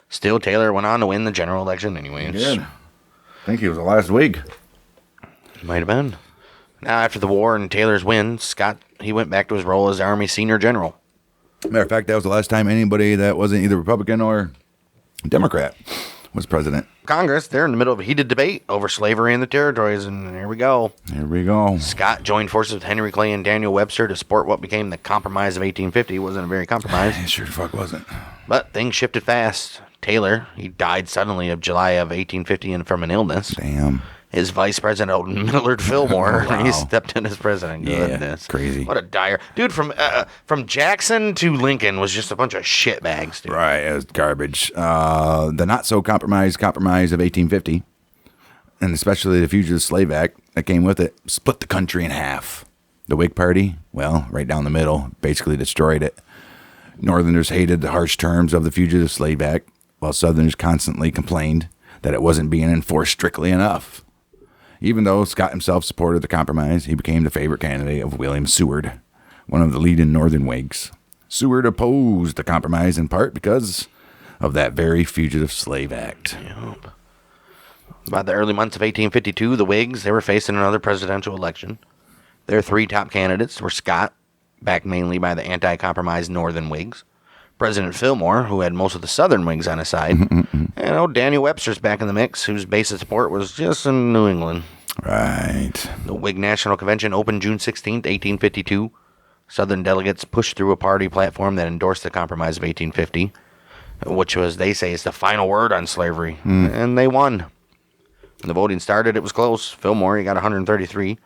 Still, Taylor went on to win the general election anyways. He did. I think he was the last Whig. Might have been. Now, after the war and Taylor's win, Scott, he went back to his role as Army Senior General. Matter of fact, that was the last time anybody that wasn't either Republican or Democrat was president. Congress, they're in the middle of a heated debate over slavery in the territories, and here we go. Here we go. Scott joined forces with Henry Clay and Daniel Webster to support what became the Compromise of 1850. It wasn't a very compromise. It sure the fuck wasn't. But things shifted fast. Taylor, he died suddenly of July of 1850 and from an illness. Damn. His vice president, Millard Fillmore, Wow. he stepped in as president. Yeah, Goodness. crazy. What a dire... Dude, from Jackson to Lincoln was just a bunch of shitbags, dude. Right, it was garbage. The not-so-compromise of 1850, and especially the Fugitive Slave Act that came with it, split the country in half. The Whig Party, well, right down the middle, basically destroyed it. Northerners hated the harsh terms of the Fugitive Slave Act, while Southerners constantly complained that it wasn't being enforced strictly enough. Even though Scott himself supported the compromise, he became the favorite candidate of William Seward, one of the leading Northern Whigs. Seward opposed the compromise in part because of that very Fugitive Slave Act. Yep. By the early months of 1852, the Whigs, they were facing another presidential election. Their three top candidates were Scott, backed mainly by the anti-compromise Northern Whigs, President Fillmore, who had most of the Southern Whigs on his side, and old Daniel Webster's back in the mix, whose base of support was just in New England. Right. The Whig National Convention opened June 16th, 1852. Southern delegates pushed through a party platform that endorsed the Compromise of 1850, which was, they say, is the final word on slavery, and they won. When the voting started, it was close. Fillmore, he got 133.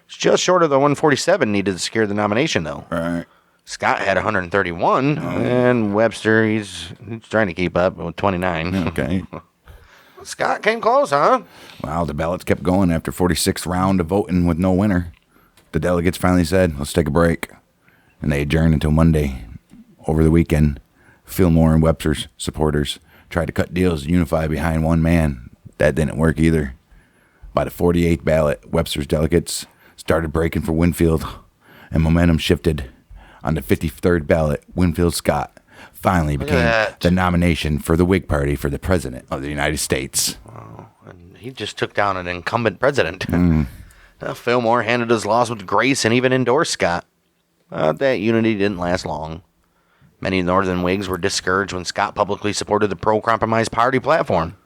It's just short of the 147 needed to secure the nomination, though. Right. Scott had 131, and Webster, he's trying to keep up with 29. Okay. Scott came close, huh? Well, the ballots kept going after 46th round of voting with no winner. The delegates finally said, let's take a break. And they adjourned until Monday. Over the weekend, Fillmore and Webster's supporters tried to cut deals to unify behind one man. That didn't work either. By the 48th ballot, Webster's delegates started breaking for Winfield, and momentum shifted. On the 53rd ballot, Winfield Scott finally became the nomination for the Whig Party for the President of the United States. Oh, and he just took down an incumbent president. Fillmore handled his laws with grace and even endorsed Scott. But that unity didn't last long. Many Northern Whigs were discouraged when Scott publicly supported the pro-compromise party platform.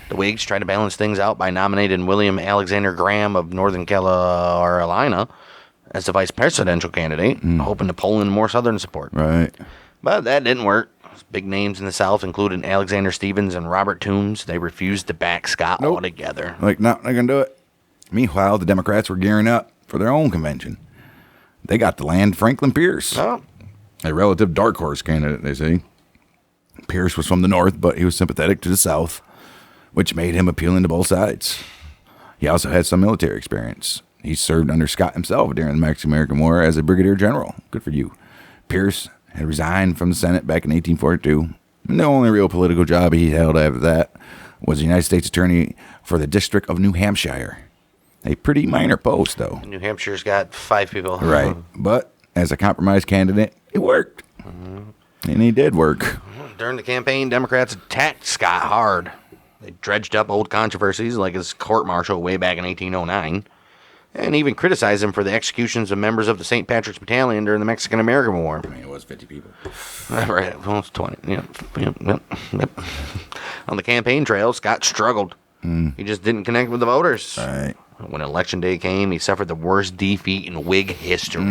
The Whigs tried to balance things out by nominating William Alexander Graham of Northern Carolina as the vice presidential candidate, hoping to pull in more Southern support. Right. But that didn't work. Big names in the South, including Alexander Stephens and Robert Toombs, they refused to back Scott altogether. Like, no, they're going to do it. Meanwhile, the Democrats were gearing up for their own convention. They got to land Franklin Pierce, Oh, a relative dark horse candidate, they say. Pierce was from the North, but he was sympathetic to the South, which made him appealing to both sides. He also had some military experience. He served under Scott himself during the Mexican-American War as a brigadier general. Good for you. Pierce had resigned from the Senate back in 1842. And the only real political job he held after that was the United States Attorney for the District of New Hampshire. A pretty minor post, though. New Hampshire's got 5 people. Right. But as a compromise candidate, it worked. And he did work. During the campaign, Democrats attacked Scott hard. They dredged up old controversies like his court-martial way back in 1809, and even criticized him for the executions of members of the St. Patrick's Battalion during the Mexican-American War. I mean, it was 50 people. Right, well, it's 20. Yep. On the campaign trail, Scott struggled. He just didn't connect with the voters. Right. When election day came, he suffered the worst defeat in Whig history.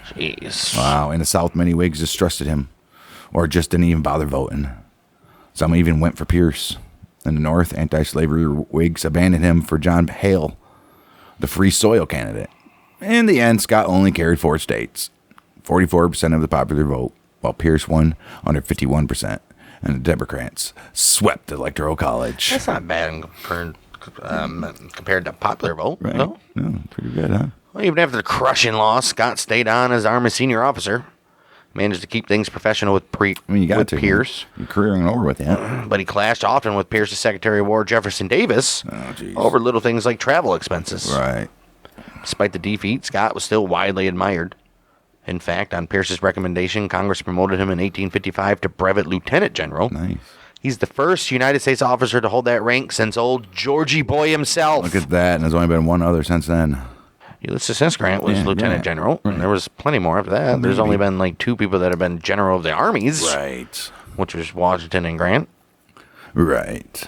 Jeez. Wow. In the South, many Whigs distrusted him or just didn't even bother voting. Some even went for Pierce. In the North, anti-slavery Whigs abandoned him for John Hale, the Free Soil candidate. In the end, Scott only carried 4 states, 44% of the popular vote, while Pierce won under 51%, and the Democrats swept the Electoral College. That's not bad compared to popular vote. Right. No? No, pretty good, huh? Well, even after the crushing loss, Scott stayed on as Army senior officer. Managed to keep things professional with You got to. Pierce. Your career ain't over with yet. But he clashed often with Pierce's Secretary of War, Jefferson Davis, over little things like travel expenses. Right. Despite the defeat, Scott was still widely admired. In fact, on Pierce's recommendation, Congress promoted him in 1855 to brevet lieutenant general. Nice. He's the first United States officer to hold that rank since old Georgie Boy himself. Look at that, and there's only been one other since then. Ulysses S. Grant was lieutenant general, and there was plenty more after that. There's only been like 2 people that have been general of the armies. Right. Which was Washington and Grant. Right.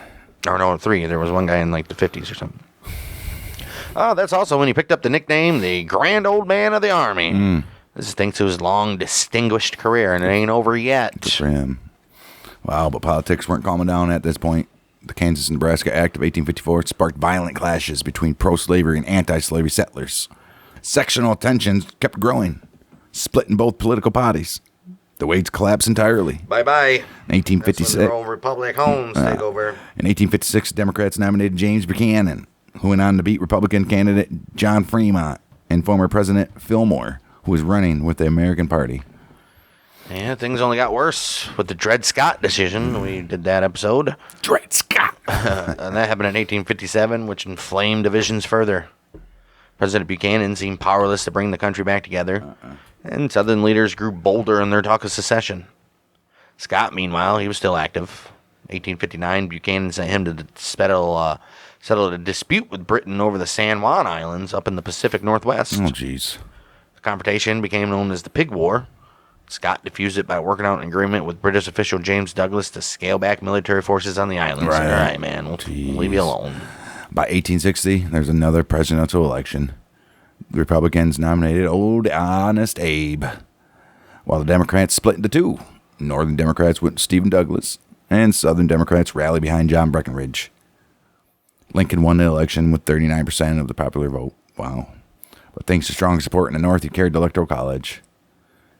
Or no, 3. There was one guy in like the 50s or something. That's also when he picked up the nickname, the Grand Old Man of the Army. This is thanks to his long, distinguished career, and it ain't over yet. Good for him. Wow, but politics weren't calming down at this point. The Kansas-Nebraska Act of 1854 sparked violent clashes between pro-slavery and anti-slavery settlers. Sectional tensions kept growing, splitting both political parties. The Whigs collapsed entirely. Bye-bye. In 1856, That's when the old Republic homes take over. In 1856, Democrats nominated James Buchanan, who went on to beat Republican candidate John Fremont and former President Fillmore, who was running with the American Party. Yeah, things only got worse with the Dred Scott decision. We did that episode. Dred Scott! And that happened in 1857, which inflamed divisions further. President Buchanan seemed powerless to bring the country back together, and Southern leaders grew bolder in their talk of secession. Scott, meanwhile, he was still active. 1859, Buchanan sent him to settle a dispute with Britain over the San Juan Islands up in the Pacific Northwest. Oh, jeez. The confrontation became known as the Pig War. Scott diffused it by working out an agreement with British official James Douglas to scale back military forces on the islands. Right. All right, man, we'll leave you alone. By 1860, there's another presidential election. The Republicans nominated Old Honest Abe, while the Democrats split into 2. Northern Democrats went to Stephen Douglas, and Southern Democrats rallied behind John Breckinridge. Lincoln won the election with 39% of the popular vote. Wow. But thanks to strong support in the North, he carried the Electoral College.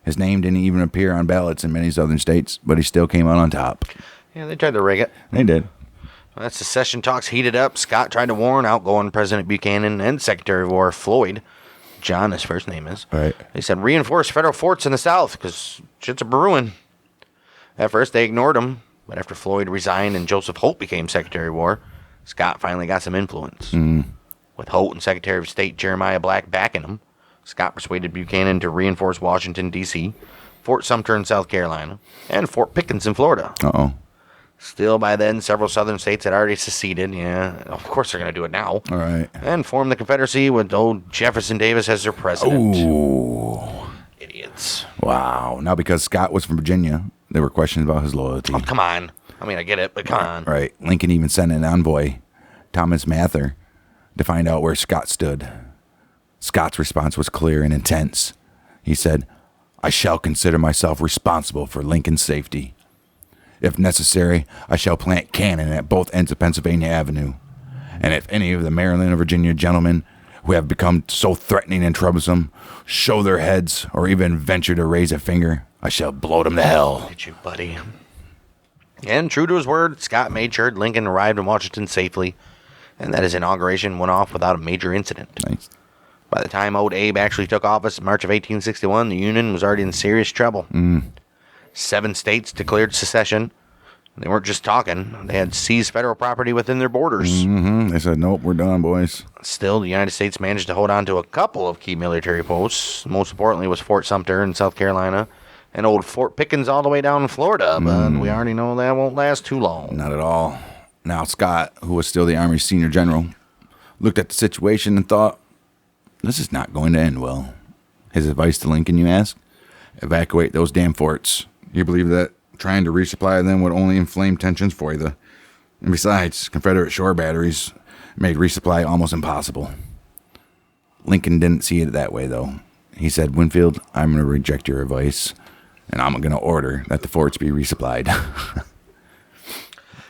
His name didn't even appear on ballots in many southern states, but he still came out on top. Yeah, they tried to rig it. They did. As secession talks heated up, Scott tried to warn outgoing President Buchanan and Secretary of War Floyd, John, his first name is. Right. They said, reinforce federal forts in the South, because shit's a brewing. At first, they ignored him, but after Floyd resigned and Joseph Holt became Secretary of War, Scott finally got some influence. With Holt and Secretary of State Jeremiah Black backing him, Scott persuaded Buchanan to reinforce Washington, D.C., Fort Sumter in South Carolina, and Fort Pickens in Florida. Uh-oh. Still, by then, several southern states had already seceded. Yeah, of course they're going to do it now. All right. And formed the Confederacy with old Jefferson Davis as their president. Ooh. Idiots. Wow. Now, because Scott was from Virginia, there were questions about his loyalty. Oh, come on. I mean, I get it, but come on. Right. Lincoln even sent an envoy, Thomas Mather, to find out where Scott stood. Scott's response was clear and intense. He said, I shall consider myself responsible for Lincoln's safety. If necessary, I shall plant cannon at both ends of Pennsylvania Avenue. And if any of the Maryland or Virginia gentlemen who have become so threatening and troublesome show their heads or even venture to raise a finger, I shall blow them to hell. Look at you, buddy. And true to his word, Scott made sure Lincoln arrived in Washington safely, and that his inauguration went off without a major incident. Nice. By the time old Abe actually took office in March of 1861, the Union was already in serious trouble. 7 states declared secession. They weren't just talking. They had seized federal property within their borders. They said, nope, we're done, boys. Still, the United States managed to hold on to a couple of key military posts. Most importantly was Fort Sumter in South Carolina and old Fort Pickens all the way down in Florida. But we already know that won't last too long. Not at all. Now Scott, who was still the Army's senior general, looked at the situation and thought, this is not going to end well. His advice to Lincoln, you ask? Evacuate those damn forts. You believe that trying to resupply them would only inflame tensions further. And besides, Confederate shore batteries made resupply almost impossible. Lincoln didn't see it that way, though. He said, Winfield, I'm going to reject your advice, and I'm going to order that the forts be resupplied.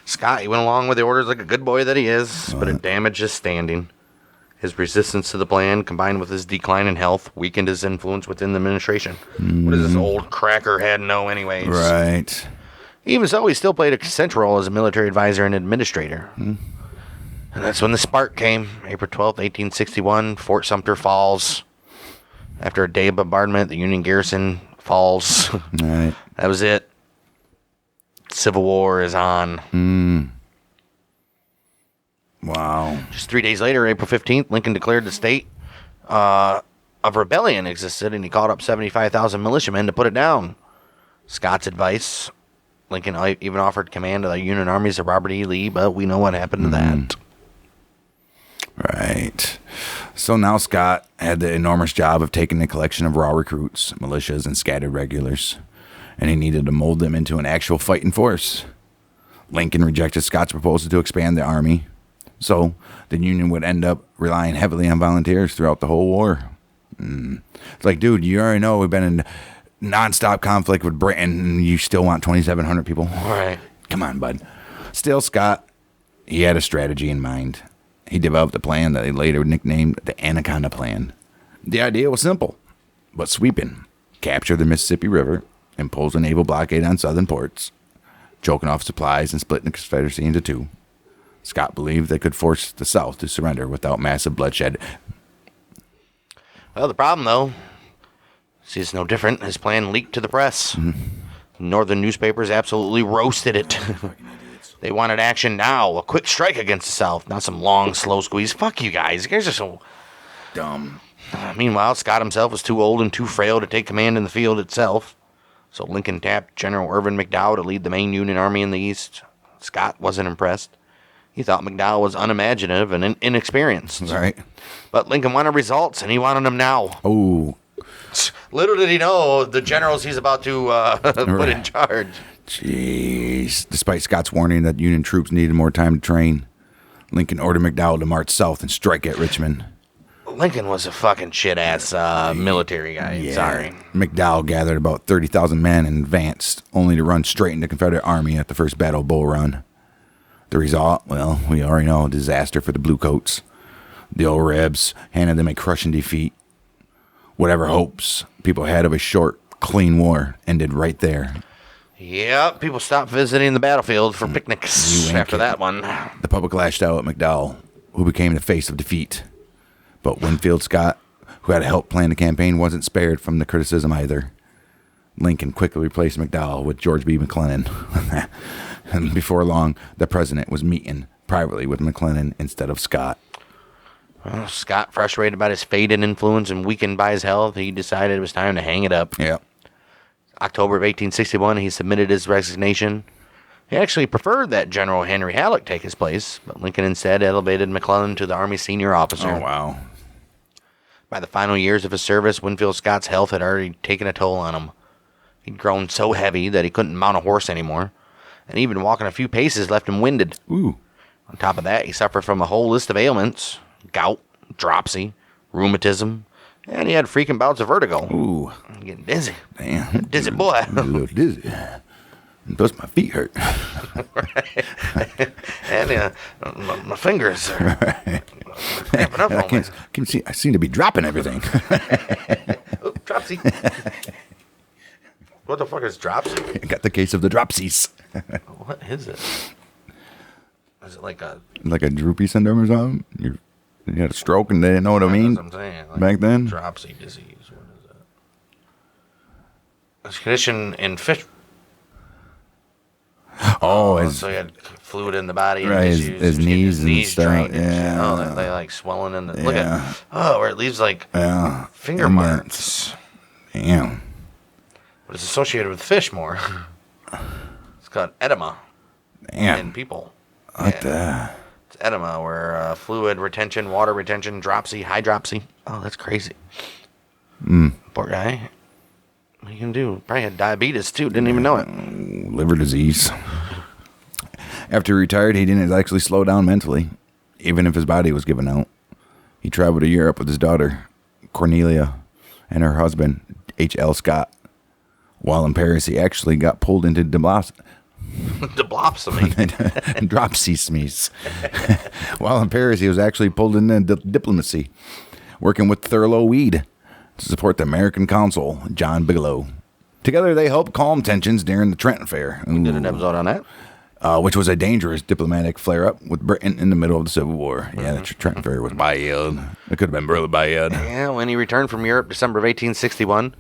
Scott, he went along with the orders like a good boy that he is, but it damaged his standing. His resistance to the plan, combined with his decline in health, weakened his influence within the administration. What does this old crackerhead know anyways? Right. Even so, he still played a central role as a military advisor and administrator. And that's when the spark came. April 12th, 1861, Fort Sumter falls. After a day of bombardment, the Union garrison falls. Right. That was it. Civil War is on. Wow. Just 3 days later, April 15th, Lincoln declared the state of rebellion existed, and he called up 75,000 militiamen to put it down. Scott's advice, Lincoln even offered command of the Union armies to Robert E. Lee, but we know what happened to that. Right. So now Scott had the enormous job of taking the collection of raw recruits, militias, and scattered regulars, and he needed to mold them into an actual fighting force. Lincoln rejected Scott's proposal to expand the army, so the Union would end up relying heavily on volunteers throughout the whole war. It's like, dude, you already know we've been in nonstop conflict with Britain, and you still want 2,700 people? Right. Come on, bud. Still, Scott, he had a strategy in mind. He developed a plan that he later nicknamed the Anaconda Plan. The idea was simple, but sweeping. Capture the Mississippi River, impose a naval blockade on southern ports, choking off supplies and splitting the Confederacy into two. Scott believed they could force the South to surrender without massive bloodshed. Well, the problem, though, see, it's no different. His plan leaked to the press. Northern newspapers absolutely roasted it. They wanted action now, a quick strike against the South, not some long, slow squeeze. Fuck you guys. You guys are so Dumb. Meanwhile, Scott himself was too old and too frail to take command in the field itself. So Lincoln tapped General Irvin McDowell to lead the main Union army in the East. Scott wasn't impressed. He thought McDowell was unimaginative and inexperienced. Right. But Lincoln wanted results, and he wanted them now. Oh. Little did he know the generals he's about to put in charge. Jeez. Despite Scott's warning that Union troops needed more time to train, Lincoln ordered McDowell to march south and strike at Richmond. Lincoln was a fucking shit-ass military guy. Yeah. Sorry. McDowell gathered about 30,000 men and advanced, only to run straight into the Confederate Army at the first Battle of Bull Run. The result, well, we already know, a disaster for the Bluecoats. The old Rebs handed them a crushing defeat. Whatever hopes people had of a short, clean war ended right there. Yeah, people stopped visiting the battlefield for picnics after that one. The public lashed out at McDowell, who became the face of defeat. But Winfield Scott, who had helped plan the campaign, wasn't spared from the criticism either. Lincoln quickly replaced McDowell with George B. McClellan. And before long, the president was meeting privately with McClellan instead of Scott. Well, Scott, frustrated about his faded influence and weakened by his health, he decided it was time to hang it up. Yeah. October of 1861, he submitted his resignation. He actually preferred that General Henry Halleck take his place, but Lincoln instead elevated McClellan to the Army's senior officer. Oh, wow. By the final years of his service, Winfield Scott's health had already taken a toll on him. He'd grown so heavy that he couldn't mount a horse anymore, and even walking a few paces left him winded. Ooh. On top of that, he suffered from a whole list of ailments: gout, dropsy, rheumatism, and he had frequent bouts of vertigo. Ooh. I'm getting dizzy. Damn. Dizzy boy. I'm a little dizzy. Plus my feet hurt. Right. And my fingers are cramping up on me. I seem to be dropping everything. Oh, dropsy. What the fuck is dropsy? I got the case of the dropsies. What is it? Is it like a... Like a droopy syndrome or something? You had a stroke and they didn't know what I mean? That's what I'm saying. Like back then? Dropsy disease. What is it? It's a condition in fish... Oh, so he had fluid in the body. Right, and his knees and stuff. drained and shit. Yeah. Oh, they like swelling in the... Look Yeah. at... where it leaves like finger marks. Damn. But it's associated with fish more. It's got edema Damn. in people. What the? It's edema, where fluid retention, water retention, dropsy, hydropsy. Oh, that's crazy. Poor guy. What are you going to do? Probably had diabetes, too. Didn't even know it. Liver disease. After he retired, he didn't actually slow down mentally, even if his body was giving out. He traveled to Europe with his daughter, Cornelia, and her husband, H.L. Scott. While in Paris, he actually got pulled into dropsy. While in Paris, he was actually pulled into diplomacy, working with Thurlow Weed to support the American consul, John Bigelow. Together, they helped calm tensions during the Trent Affair. We did an episode on that. Which was a dangerous diplomatic flare-up with Britain in the middle of the Civil War. Yeah, the Trent Affair was bad. It could have been really bad. Yeah, when he returned from Europe, December of 1861,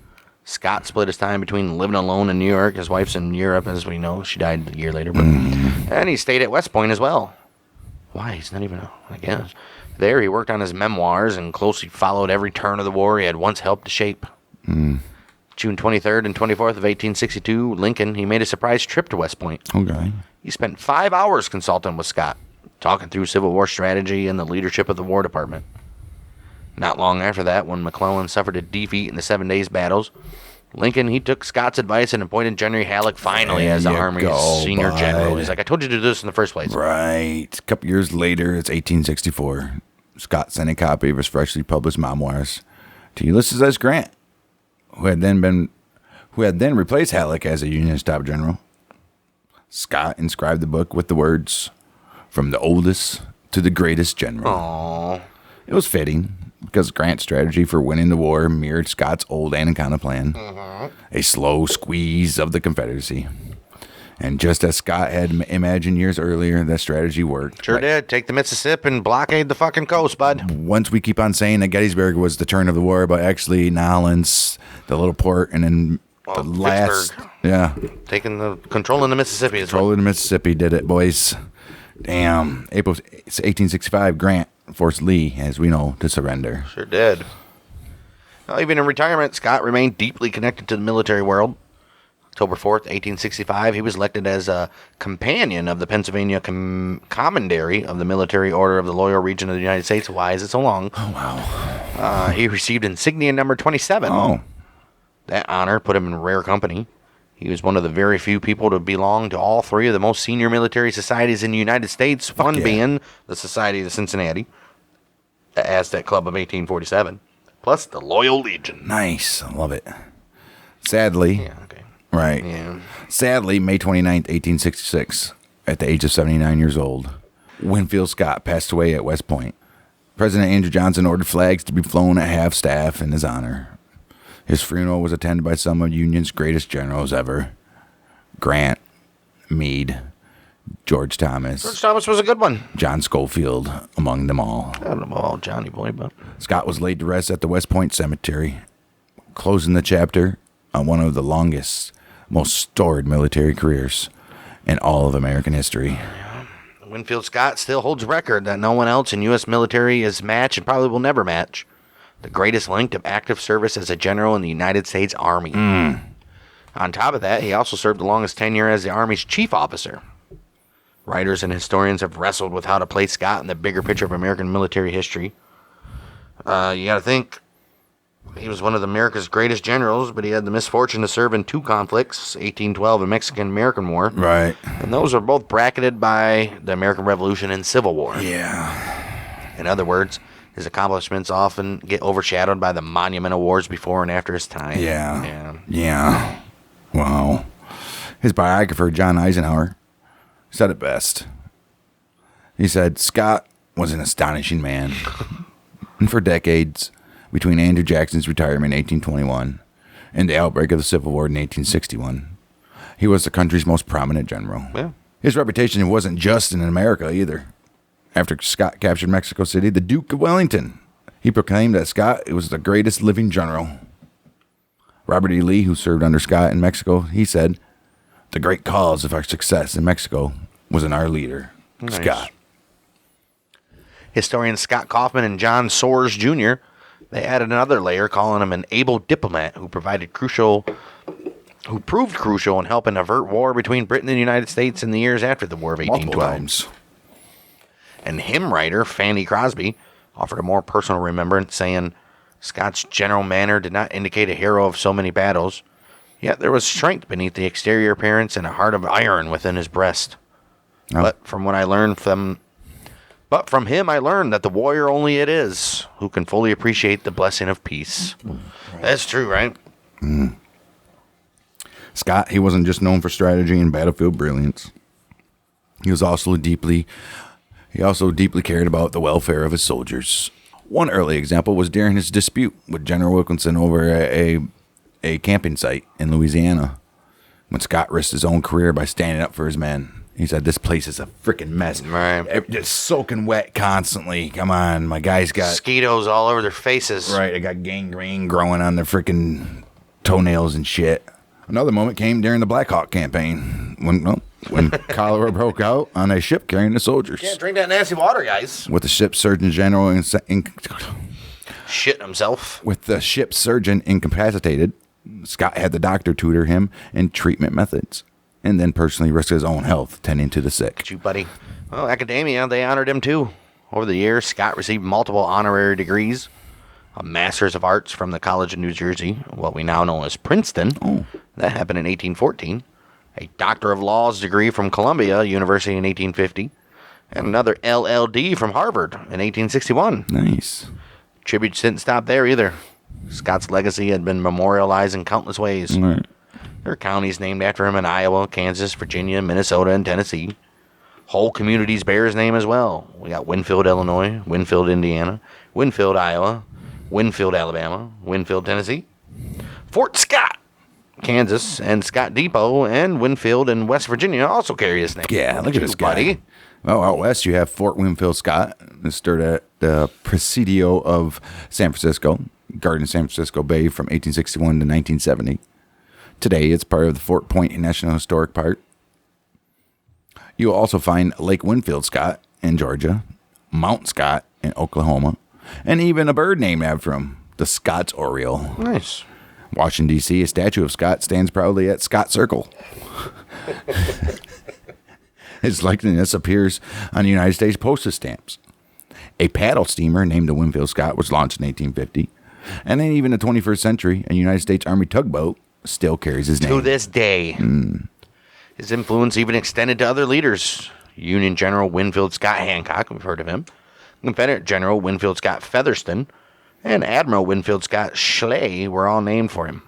Scott split his time between living alone in New York. His wife's in Europe, as we know. She died a year later. And he stayed at West Point as well. Why? He's not even, I guess. There, he worked on his memoirs and closely followed every turn of the war he had once helped to shape. June 23rd and 24th of 1862, Lincoln, he made a surprise trip to West Point. Okay. He spent 5 hours consulting with Scott, talking through Civil War strategy and the leadership of the War Department. Not long after that, when McClellan suffered a defeat in the 7 Days battles, Lincoln, he took Scott's advice and appointed General Halleck finally as the Army's senior general. He's like, I told you to do this in the first place. Right. A couple years later, it's 1864. Scott sent a copy of his freshly published memoirs to Ulysses S. Grant, who had then replaced Halleck as a Union staff general. Scott inscribed the book with the words, "From the oldest to the greatest general." Aww. It was fitting, because Grant's strategy for winning the war mirrored Scott's old Anaconda plan, a slow squeeze of the Confederacy. And just as Scott had imagined years earlier, that strategy worked. Sure did. Take the Mississippi and blockade the fucking coast, bud. Once we keep on saying that Gettysburg was the turn of the war, but actually Nolens, the little port, and then the last... Vicksburg. Yeah. Taking the control in the Mississippi. Control in the Mississippi did it, boys. Damn. April 1865, Grant forced Lee, as we know, to surrender. Sure did. Well, even in retirement, Scott remained deeply connected to the military world. October 4th, 1865, he was elected as a companion of the Pennsylvania Commandery of the Military Order of the Loyal Region of the United States. Why is it so long? Oh, wow. He received insignia number 27. Oh. That honor put him in rare company. He was one of the very few people to belong to all three of the most senior military societies in the United States, one being the Society of Cincinnati, the Aztec Club of 1847, plus the Loyal Legion. Nice. I love it. Sadly... Yeah, okay. Right. Yeah. Sadly, May 29th, 1866, at the age of 79 years old, Winfield Scott passed away at West Point. President Andrew Johnson ordered flags to be flown at half-staff in his honor. His funeral was attended by some of Union's greatest generals ever. Grant, Meade, George Thomas. George Thomas was a good one. John Schofield, among them all. I don't know about Johnny Boy, but... Scott was laid to rest at the West Point Cemetery, closing the chapter on one of the longest, most storied military careers in all of American history. Winfield Scott still holds record that no one else in U.S. military has matched and probably will never match. The greatest length of active service as a general in the United States Army. On top of that, he also served the longest tenure as the Army's chief officer. Writers and historians have wrestled with how to place Scott in the bigger picture of American military history. You gotta think, he was one of America's greatest generals, but he had the misfortune to serve in two conflicts, 1812 and Mexican-American War. Right. And those are both bracketed by the American Revolution and Civil War. Yeah. In other words, his accomplishments often get overshadowed by the monumental wars before and after his time. Yeah. Wow. His biographer, John Eisenhower, said it best. He said, Scott was an astonishing man. And for decades, between Andrew Jackson's retirement in 1821 and the outbreak of the Civil War in 1861, he was the country's most prominent general. Yeah. His reputation wasn't just in America either. After Scott captured Mexico City, the Duke of Wellington, he proclaimed that Scott was the greatest living general. Robert E. Lee, who served under Scott in Mexico, he said, the great cause of our success in Mexico was in our leader, Scott. Historians Scott Kaufman and John Soares Jr., they added another layer, calling him an able diplomat who proved crucial in helping avert war between Britain and the United States in the years after the War of 1812. and hymn writer Fanny Crosby offered a more personal remembrance, saying, Scott's general manner did not indicate a hero of so many battles, yet there was strength beneath the exterior appearance and a heart of iron within his breast. Oh. But from him I learned that the warrior only it is who can fully appreciate the blessing of peace. That's true, right? Scott, he wasn't just known for strategy and battlefield brilliance. He also deeply cared about the welfare of his soldiers. One early example was during his dispute with General Wilkinson over a camping site in Louisiana, when Scott risked his own career by standing up for his men. He said, this place is a freaking mess. Right. Just soaking wet constantly. Come on, my guys got... Mosquitoes all over their faces. Right, they got gangrene growing on their freaking toenails and shit. Another moment came during the Black Hawk campaign when cholera broke out on a ship carrying the soldiers. Can't drink that nasty water, guys. With the ship's surgeon general Shitting himself. With the ship's surgeon incapacitated, Scott had the doctor tutor him in treatment methods, and then personally risked his own health tending to the sick. Get you, buddy. Well, academia, they honored him too. Over the years, Scott received multiple honorary degrees. A Master's of Arts from the College of New Jersey, what we now know as Princeton. Oh. That happened in 1814. A Doctor of Laws degree from Columbia University in 1850. And another LLD from Harvard in 1861. Nice. Tributes didn't stop there either. Scott's legacy had been memorialized in countless ways. Right. There are counties named after him in Iowa, Kansas, Virginia, Minnesota, and Tennessee. Whole communities bear his name as well. We got Winfield, Illinois, Winfield, Indiana, Winfield, Iowa, Winfield, Alabama, Winfield, Tennessee, Fort Scott, Kansas, and Scott Depot, and Winfield in West Virginia also carry his name. Yeah, look at this guy. Buddy. Well, out west, you have Fort Winfield Scott, stood at the Presidio of San Francisco, guarding San Francisco Bay from 1861 to 1970. Today, it's part of the Fort Point National Historic Park. You'll also find Lake Winfield Scott in Georgia, Mount Scott in Oklahoma, and even a bird named after him, the Scott's Oriole. Nice. Washington, D.C., a statue of Scott stands proudly at Scott Circle. His likeness appears on United States postage stamps. A paddle steamer named the Winfield Scott was launched in 1850. And then even in the 21st century, a United States Army tugboat still carries his name. To this day. His influence even extended to other leaders. Union General Winfield Scott Hancock, we've heard of him. Confederate General Winfield Scott Featherston, and Admiral Winfield Scott Schley were all named for him.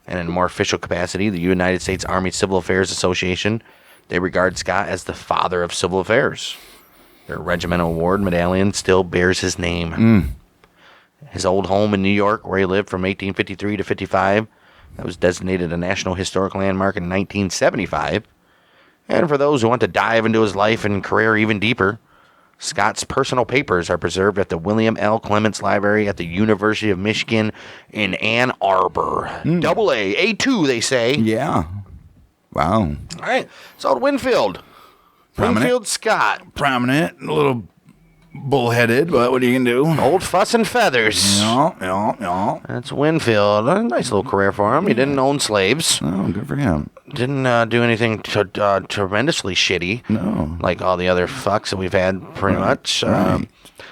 And in a more official capacity, the United States Army Civil Affairs Association, they regard Scott as the father of civil affairs. Their regimental award medallion still bears his name. His old home in New York, where he lived from 1853 to 55, that was designated a National Historic Landmark in 1975. And for those who want to dive into his life and career even deeper, Scott's personal papers are preserved at the William L. Clements Library at the University of Michigan in Ann Arbor. Double A, A2, they say. Yeah. Wow. All right. So Winfield. Prominent. Winfield Scott. Prominent, a little bullheaded, but what are you going to do? Old fuss and feathers. Yeah. That's Winfield. A nice little career for him. He didn't own slaves. Oh, good for him. Didn't do anything tremendously shitty. No. Like all the other fucks that we've had, pretty much. Right.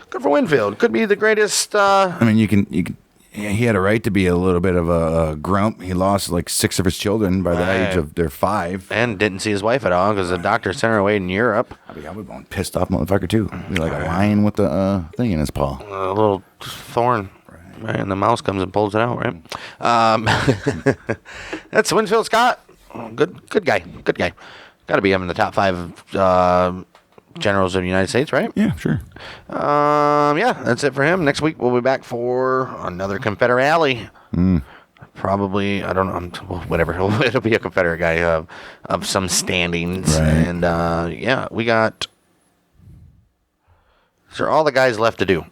Good for Winfield. Could be the greatest. I mean, you can. He had a right to be a little bit of a grump. He lost like 6 of his children by the age of their 5. And didn't see his wife at all because the doctor sent her away in Europe. I would have been pissed off motherfucker too. Be like a lion with the thing in his paw. A little thorn. Right, and the mouse comes and pulls it out, right? That's Winfield Scott. Good guy. Good guy. Got to be him in the top 5 generals of the United States, right? Yeah, sure. Yeah, that's it for him. Next week we'll be back for another Confederate alley. Probably, I don't know, whatever. It'll be a Confederate guy of some standings. Right. And yeah, we got. These are all the guys left to do.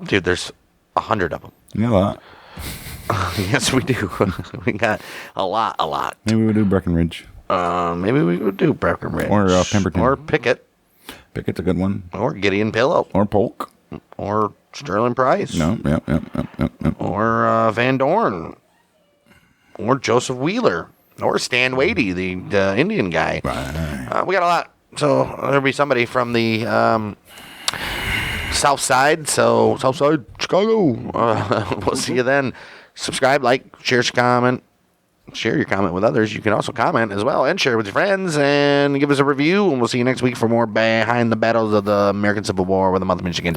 Dude, there's 100 of them. Yeah, a lot. Yes, we do. We got a lot. Maybe we'll do Breckenridge. Maybe we would do Breckenridge. Or Pemberton. Or Pickett. Pickett's a good one. Or Gideon Pillow. Or Polk. Or Sterling Price. No, yep. Or Van Dorn. Or Joseph Wheeler. Or Stan Wadey, the Indian guy. Right. We got a lot. So there'll be somebody from the South Side. So South Side, Chicago. We'll see you then. Subscribe, like, share, comment. Share your comment with others. You can also comment as well and share with your friends and give us a review. And we'll see you next week for more Behind the Battles of the American Civil War with the month of Michigan.